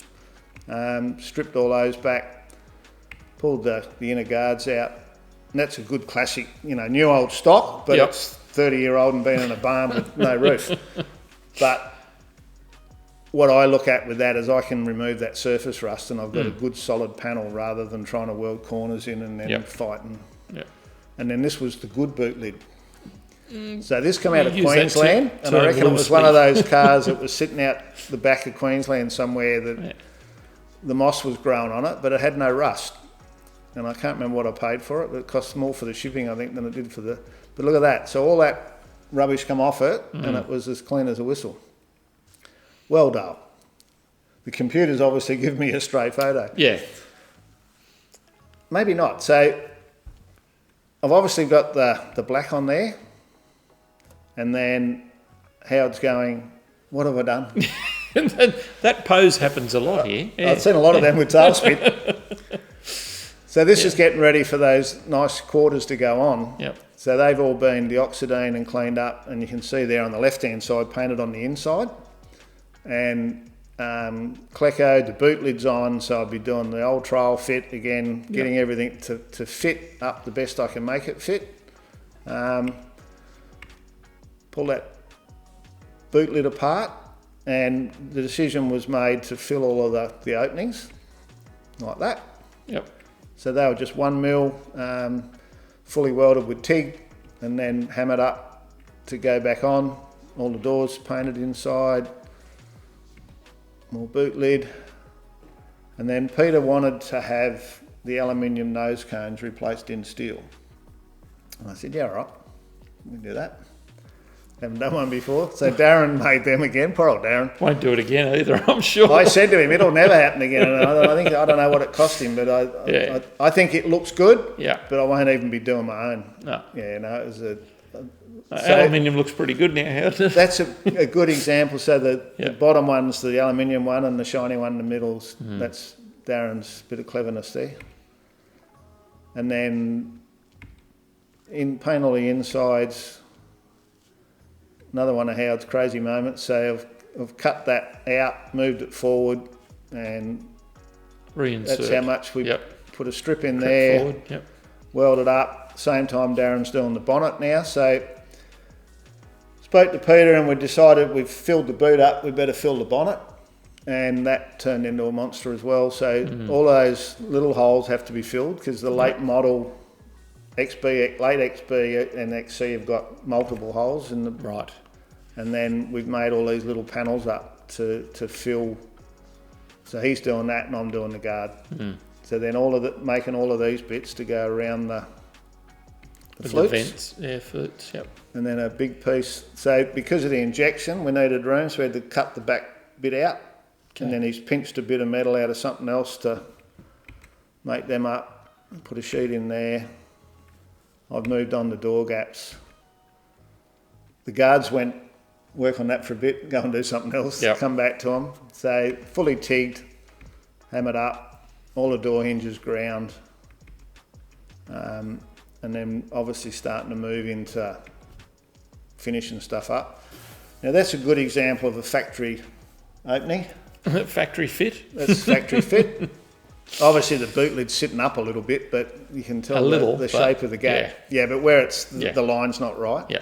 A: Stripped all those back, pulled the inner guards out. And that's a good classic, new old stock, but it's 30-year-old and been in a barn with no roof. But what I look at with that is I can remove that surface rust, and I've got a good solid panel rather than trying to weld corners in and then fighting. And then this was the good boot lid. So this came out of Queensland, and I reckon it was one of those cars that was sitting out the back of Queensland somewhere that the moss was growing on it, but it had no rust. And I can't remember what I paid for it, but it cost more for the shipping, I think, than it did for the... But look at that. So all that rubbish come off it, and it was as clean as a whistle. Well done. The computer's obviously given me a straight photo.
B: Yeah.
A: Maybe not. So I've obviously got the black on there, and then Howard's going, what have I done?
B: That pose happens a lot here. Yeah.
A: I've seen a lot of them with tailspin. So this is getting ready for those nice quarters to go on. So they've all been deoxidine and cleaned up, and you can see there on the left-hand side painted on the inside. And Clecco, the boot lid's on, so I'll be doing the old trial fit again, getting everything to fit up the best I can make it fit. Pull that boot lid apart, and the decision was made to fill all of the openings like that. So they were just 1mm, fully welded with TIG, and then hammered up to go back on. All the doors painted inside. More boot lid, and then Peter wanted to have the aluminium nose cones replaced in steel, and I said, yeah, all right, we can do that. Haven't done one before. So Darren made them again. Poor old Darren.
B: Won't do it again either, I'm sure.
A: I said to him, it'll never happen again. And I don't know what it cost him, but I think it looks good.
B: Yeah.
A: But I won't even be doing my own.
B: No.
A: Yeah, no, it was
B: aluminium looks pretty good now, hasn't it?
A: That's a good example. So the bottom one's the aluminium one, and the shiny one in the middle's that's Darren's bit of cleverness there. And then paint all the insides. Another one of Howard's crazy moments. So I've cut that out, moved it forward, and
B: Reinsert.
A: that's how much we put a strip in
B: Prep
A: there,
B: forward.
A: welded up. Same time Darren's doing the bonnet now. So spoke to Peter and we decided we've filled the boot up, we better fill the bonnet. And that turned into a monster as well. So all those little holes have to be filled because the late model late XB and XC have got multiple holes in the
B: Right.
A: And then we've made all these little panels up to fill. So he's doing that and I'm doing the guard. So then making all of these bits to go around the flutes.
B: The vents, flutes, yep.
A: And then a big piece. So because of the injection, we needed room, so we had to cut the back bit out. Okay. And then he's pinched a bit of metal out of something else to make them up. Put a sheet in there. I've moved on the door gaps. The guards went work on that for a bit, go and do something else, come back to them. So fully tigged, hammered up, all the door hinges ground. And then obviously starting to move into finishing stuff up. Now that's a good example of a factory opening.
B: Factory fit?
A: That's factory fit. Obviously the boot lid's sitting up a little bit, but you can tell the shape of the gap. Yeah, but where it's the line's not right.
B: Yeah.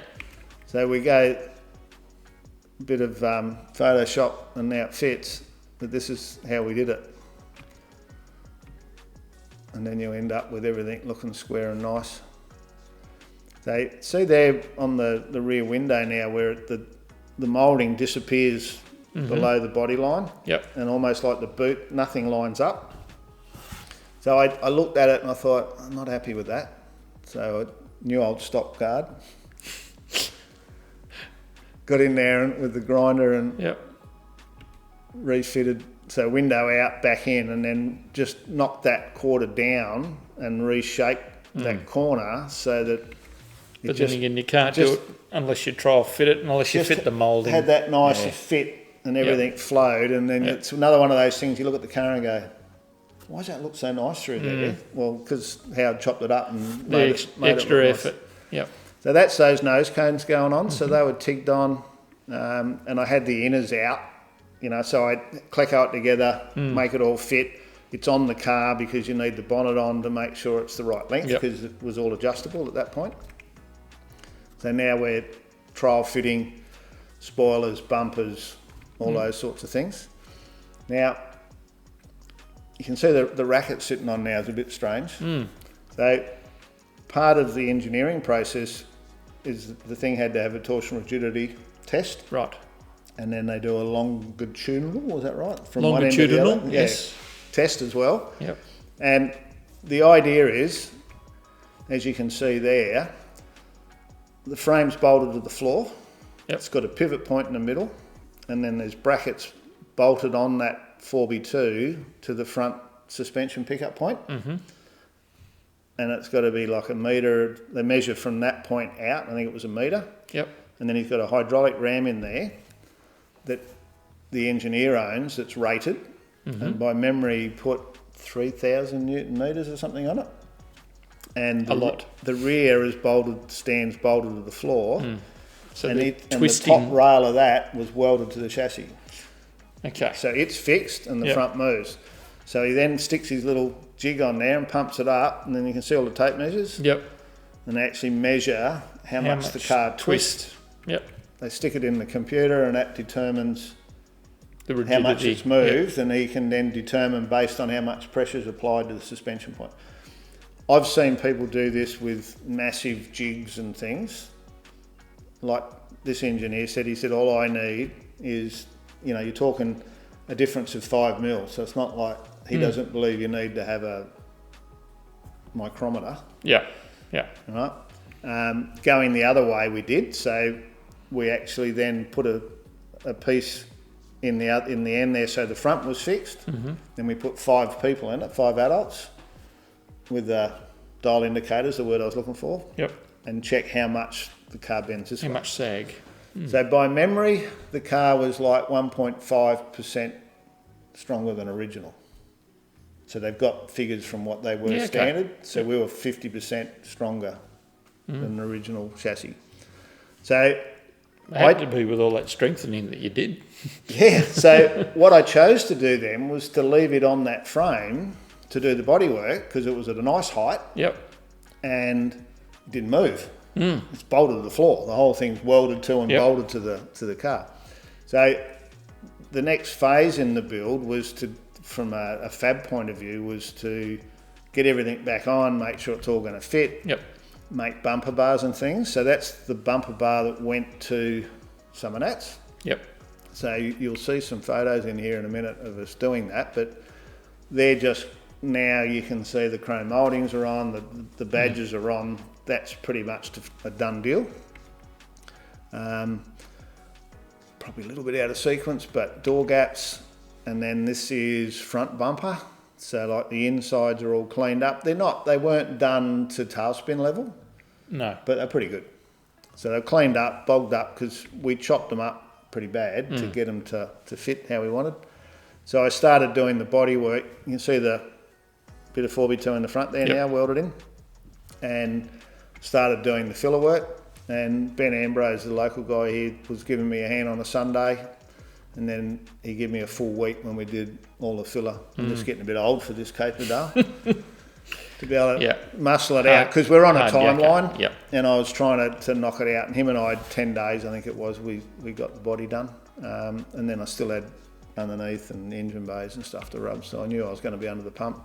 A: So we go a bit of Photoshop and now it fits, but this is how we did it. And then you end up with everything looking square and nice. So see there on the rear window now where the moulding disappears below the body line.
B: Yep.
A: And almost like the boot, nothing lines up. So I looked at it and I thought, I'm not happy with that. So I knew old stock guard. Got in there with the grinder and refitted, so window out, back in, and then just knocked that quarter down and reshaped that corner so that.
B: But then again, you can't do it unless you try to fit it, unless you fit the moulding.
A: Had that nice fit and everything flowed, and then it's another one of those things you look at the car and go, why does that look so nice through there? Well, because Howard chopped it up and made
B: extra
A: it
B: effort. Yep.
A: So that's those nose cones going on. So they were tigged on, and I had the inners out, so I cleco it together, make it all fit. It's on the car because you need the bonnet on to make sure it's the right length because it was all adjustable at that point. So now we're trial fitting spoilers, bumpers, all those sorts of things. Now, you can see the racket sitting on now is a bit strange. So part of the engineering process is the thing had to have a torsion rigidity test.
B: Right.
A: And then they do a longitudinal, was that right?
B: From longitudinal,
A: one end to the other.
B: yes.
A: Test as well.
B: Yep.
A: And the idea is, as you can see there, the frame's bolted to the floor.
B: Yep.
A: It's got a pivot point in the middle, and then there's brackets bolted on that 4x2 to the front suspension pickup point. And it's got to be like a metre. They measure from that point out. I think it was a metre.
B: Yep.
A: And then he's got a hydraulic ram in there that the engineer owns that's rated. And by memory, put 3,000 Newton metres or something on it. And the rear is stands bolted to the floor. So and the top rail of that was welded to the chassis.
B: Okay.
A: So it's fixed and the front moves. So he then sticks his little jig on there and pumps it up, and then you can see all the tape measures.
B: Yep.
A: And they actually measure how much the car twists.
B: Yep.
A: They stick it in the computer, and that determines
B: the rigidity,
A: how much it's moved, and he can then determine based on how much pressure is applied to the suspension point. I've seen people do this with massive jigs and things. Like this engineer said, he said, all I need is, you're talking a difference of 5 mil. So it's not like he doesn't believe you need to have a micrometer.
B: Yeah, yeah.
A: Right? Going the other way we did. So we actually then put a piece in the end there, so the front was fixed. Then we put 5 people in it, 5 adults, with dial indicators, the word I was looking for.
B: Yep.
A: And check how much the car bends this way.
B: How much sag?
A: So by memory, the car was like 1.5% stronger than original. So they've got figures from what they were standard. So we were 50% stronger than the original chassis. So
B: It had to be with all that strengthening that you did.
A: Yeah, so what I chose to do then was to leave it on that frame to do the bodywork, because it was at a nice height.
B: Yep.
A: And it didn't move. It's bolted to the floor. The whole thing's welded to and bolted to the car. So the next phase in the build was to, from a fab point of view, was to get everything back on, make sure it's all going to fit.
B: Yep.
A: Make bumper bars and things. So that's the bumper bar that went to some of that's.
B: Yep.
A: So you'll see some photos in here in a minute of us doing that, but they're just, now you can see the chrome mouldings are on, the badges are on. That's pretty much a done deal. Probably a little bit out of sequence, but door gaps, and then this is front bumper. So like the insides are all cleaned up. They weren't done to tailspin level.
B: No.
A: But they're pretty good. So they're cleaned up, bogged up, because we chopped them up pretty bad to get them to fit how we wanted. So I started doing the body work. You can see the bit of 4x2 in the front there now, welded in. And started doing the filler work. And Ben Ambrose, the local guy here, was giving me a hand on a Sunday. And then he gave me a full week when we did all the filler. I'm just getting a bit old for this caper dale. To be able to muscle it out, because we're on a timeline.
B: Yep.
A: And I was trying to knock it out. And him and I had 10 days, I think it was, we got the body done. And then I still had underneath and engine bays and stuff to rub. So I knew I was going to be under the pump.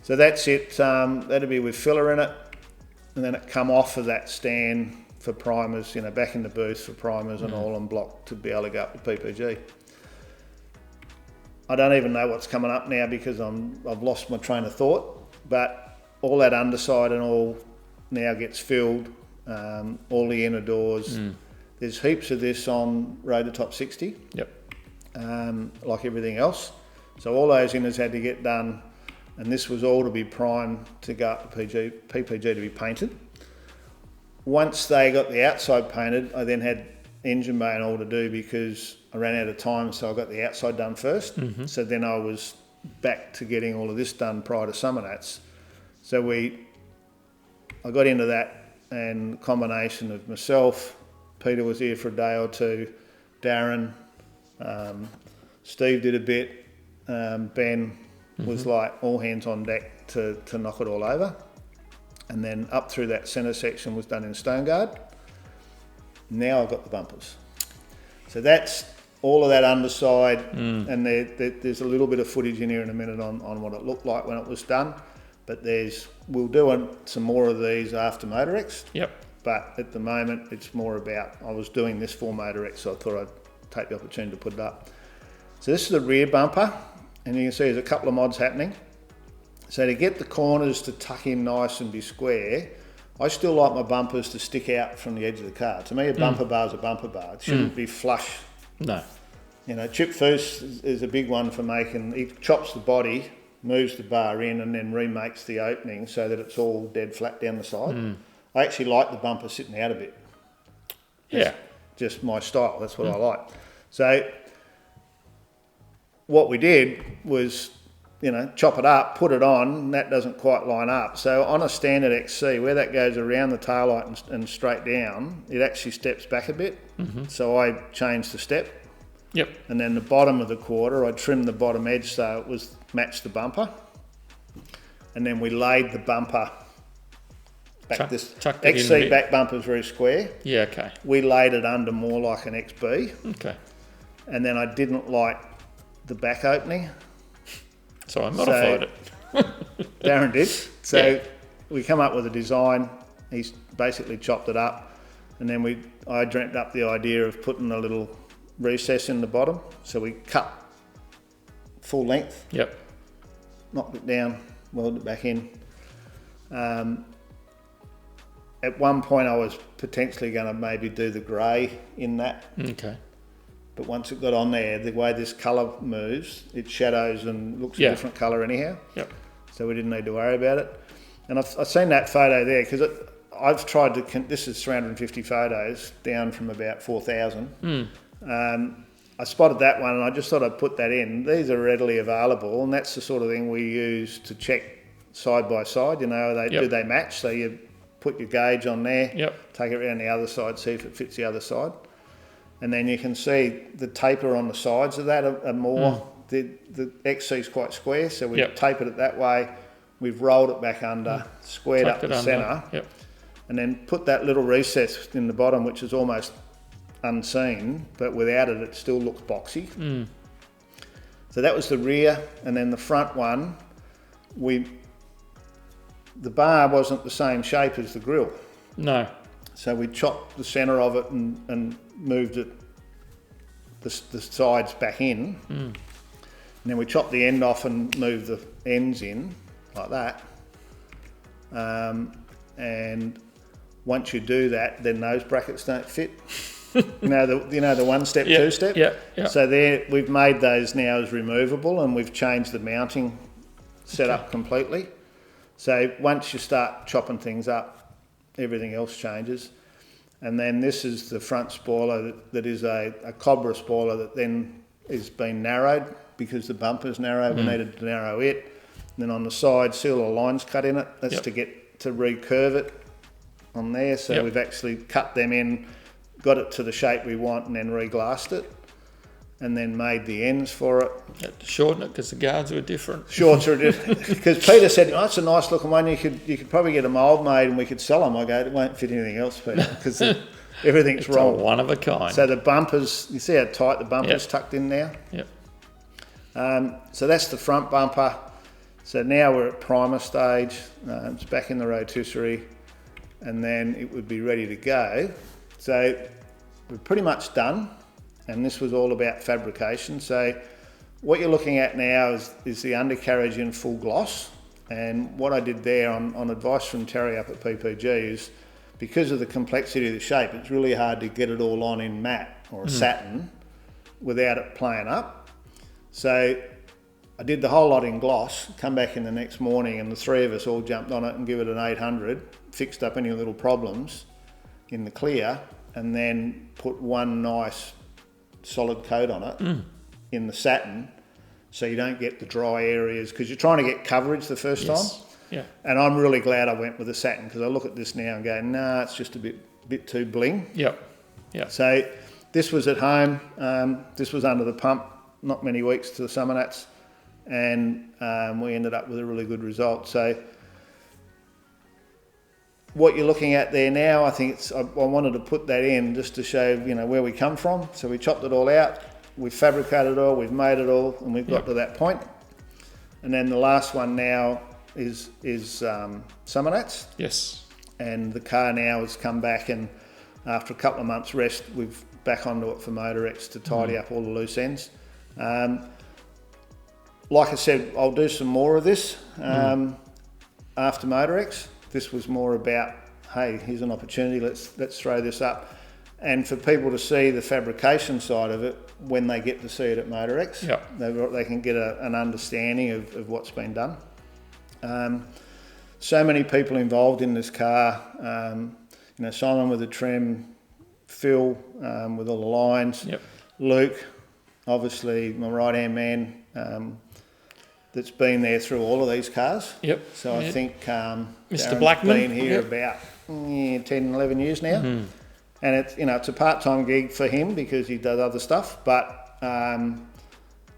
A: So that's it. That'll be with filler in it. And then it come off of that stand for primers, back in the booth for primers and all on block to be able to go up to PPG. I don't even know what's coming up now because I've lost my train of thought, but all that underside and all now gets filled, all the inner doors. There's heaps of this on Rotor 60.
B: Yep.
A: Like everything else. So all those inners had to get done, and this was all to be primed to go up to PPG to be painted. Once they got the outside painted, I then had engine bay and all to do because I ran out of time, so I got the outside done first. So then I was back to getting all of this done prior to some of that. So I got into that, and combination of myself, Peter was here for a day or two, Darren, Steve did a bit, Ben was like all hands on deck to knock it all over. And then up through that centre section was done in Stoneguard. Now I've got the bumpers. So that's all of that underside, and there's a little bit of footage in here in a minute on what it looked like when it was done. But we'll do some more of these after MotorX. Yep. But at the moment, it's more about, I was doing this for MotorX, so I thought I'd take the opportunity to put it up. So this is the rear bumper, and you can see there's a couple of mods happening. So to get the corners to tuck in nice and be square, I still like my bumpers to stick out from the edge of the car. To me, a bumper bar is a bumper bar. It shouldn't be flush.
B: No.
A: Chip Foose is a big one for making, he chops the body, moves the bar in, and then remakes the opening so that it's all dead flat down the side. I actually like the bumper sitting out a bit.
B: Yeah.
A: Just my style, that's what I like. So what we did was, chop it up, put it on, and that doesn't quite line up. So on a standard XC, where that goes around the taillight and straight down, it actually steps back a bit. So I changed the step.
B: Yep.
A: And then the bottom of the quarter, I trimmed the bottom edge so it matched the bumper. And then we laid the bumper back. This XC back bumper is very square.
B: Yeah, okay.
A: We laid it under more like an XB.
B: Okay.
A: And then I didn't like the back opening.
B: So I modified it.
A: Darren did. So we come up with a design. He's basically chopped it up, and then I dreamt up the idea of putting a little recess in the bottom. So we cut full length.
B: Yep.
A: Knocked it down, welded it back in. at one point I was potentially going to maybe do the grey in that.
B: Okay.
A: But once it got on there, the way this colour moves, it shadows and looks a different colour anyhow.
B: Yep.
A: So we didn't need to worry about it. And I've seen that photo there because I've tried to, this is 350 photos down from about 4,000. I spotted that one and I just thought I'd put that in. These are readily available and that's the sort of thing we use to check side by side, you know, do they match? So you put your gauge on there, take it around the other side, see if it fits the other side. And then you can see the taper on the sides of that are more, the XC is quite square, so we've tapered it that way, we've rolled it back under, squared up the centre, and then put that little recess in the bottom, which is almost unseen, but without it, it still looks boxy. So that was the rear, and then the front one, the bar wasn't the same shape as the grille.
B: No.
A: So we chopped the centre of it and moved it, the sides back in. And then we chopped the end off and moved the ends in, like that. And once you do that, then those brackets don't fit. you know the one step, two step?
B: Yeah.
A: So there, we've made those now as removable and we've changed the mounting setup completely. So once you start chopping things up, everything else changes. And then this is the front spoiler that is a Cobra spoiler that then is been narrowed because the bumper's narrow. We needed to narrow it. And then on the side, see all the lines cut in it. That's to get to recurve it on there. So we've actually cut them in, got it to the shape we want, and then reglassed it. And then made the ends for it.
B: Had to shorten it because the guards were different.
A: Shorts are different. Because Peter said, "Oh, it's a nice looking one. You could probably get a mould made and we could sell them." I go, "It won't fit anything else, Peter, because everything's wrong."
B: It's one of a kind.
A: So the bumpers, you see how tight the bumper's tucked in now? So that's the front bumper. So now we're at primer stage. It's back in the rotisserie, and then it would be ready to go. So we're pretty much done. And this was all about fabrication. So what you're looking at now is the undercarriage in full gloss. And what I did there on advice from Terry up at PPG is because of the complexity of the shape, it's really hard to get it all on in matte or a satin without it playing up. So I did the whole lot in gloss, come back in the next morning and the three of us all jumped on it and give it an 800, fixed up any little problems in the clear, and then put one nice solid coat on it in the satin so you don't get the dry areas because you're trying to get coverage the first time. And I'm really glad I went with the satin because I look at this now and go, nah, it's just a bit too bling. So this was at home, this was under the pump, not many weeks to the summer nats, and we ended up with a really good result. So what you're looking at there now, I think I wanted to put that in just to show, where we come from. So we chopped it all out, we've fabricated it all, we've made it all, and we've got to that point. And then the last one now is summer nats.
B: Yes.
A: And the car now has come back, and after a couple of months rest, we've back onto it for MotorX to tidy up all the loose ends. Like I said, I'll do some more of this after MotorX. This was more about, hey, here's an opportunity, let's throw this up. And for people to see the fabrication side of it when they get to see it at MotorX, they can get an understanding of what's been done. So many people involved in this car, Simon with the trim, Phil with all the lines, Luke, obviously my right-hand man, that's been there through all of these cars. So I think
B: Mr. Blackman
A: been here about 10, 11 years now. And it's a part-time gig for him because he does other stuff, but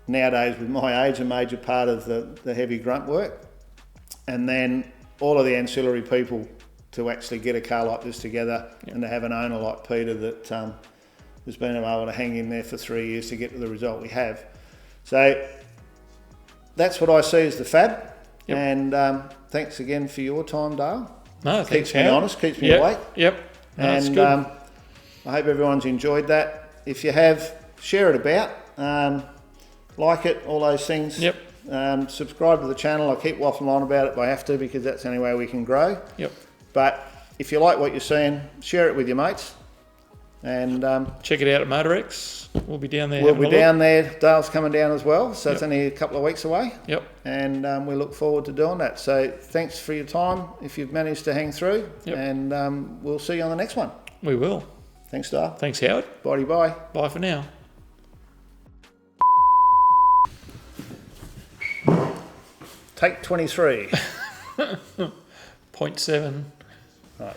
A: nowadays with my age, a major part of the heavy grunt work. And then all of the ancillary people to actually get a car like this together and to have an owner like Peter that has been able to hang in there for 3 years to get to the result we have. So that's what I see as the fab. And thanks again for your time, Dale.
B: No,
A: keeps me honest, keeps me awake.
B: No,
A: and I hope everyone's enjoyed that. If you have, share it about, like it, all those things. Subscribe to the channel. I keep waffling on about it, but I have to because that's the only way we can grow. But if you like what you're seeing, share it with your mates. And
B: check it out at MotorX. We'll be down there.
A: we'll be down there. Dale's coming down as well, so it's
B: Yep.
A: only a couple of weeks away.
B: Yep.
A: And we look forward to doing that. So thanks for your time if you've managed to hang through.
B: Yep.
A: And we'll see you on the next one.
B: We will.
A: Thanks, Dale.
B: Thanks, Howard.
A: Bye.
B: Bye for now.
A: Take 23.
B: 0.7.
A: Right.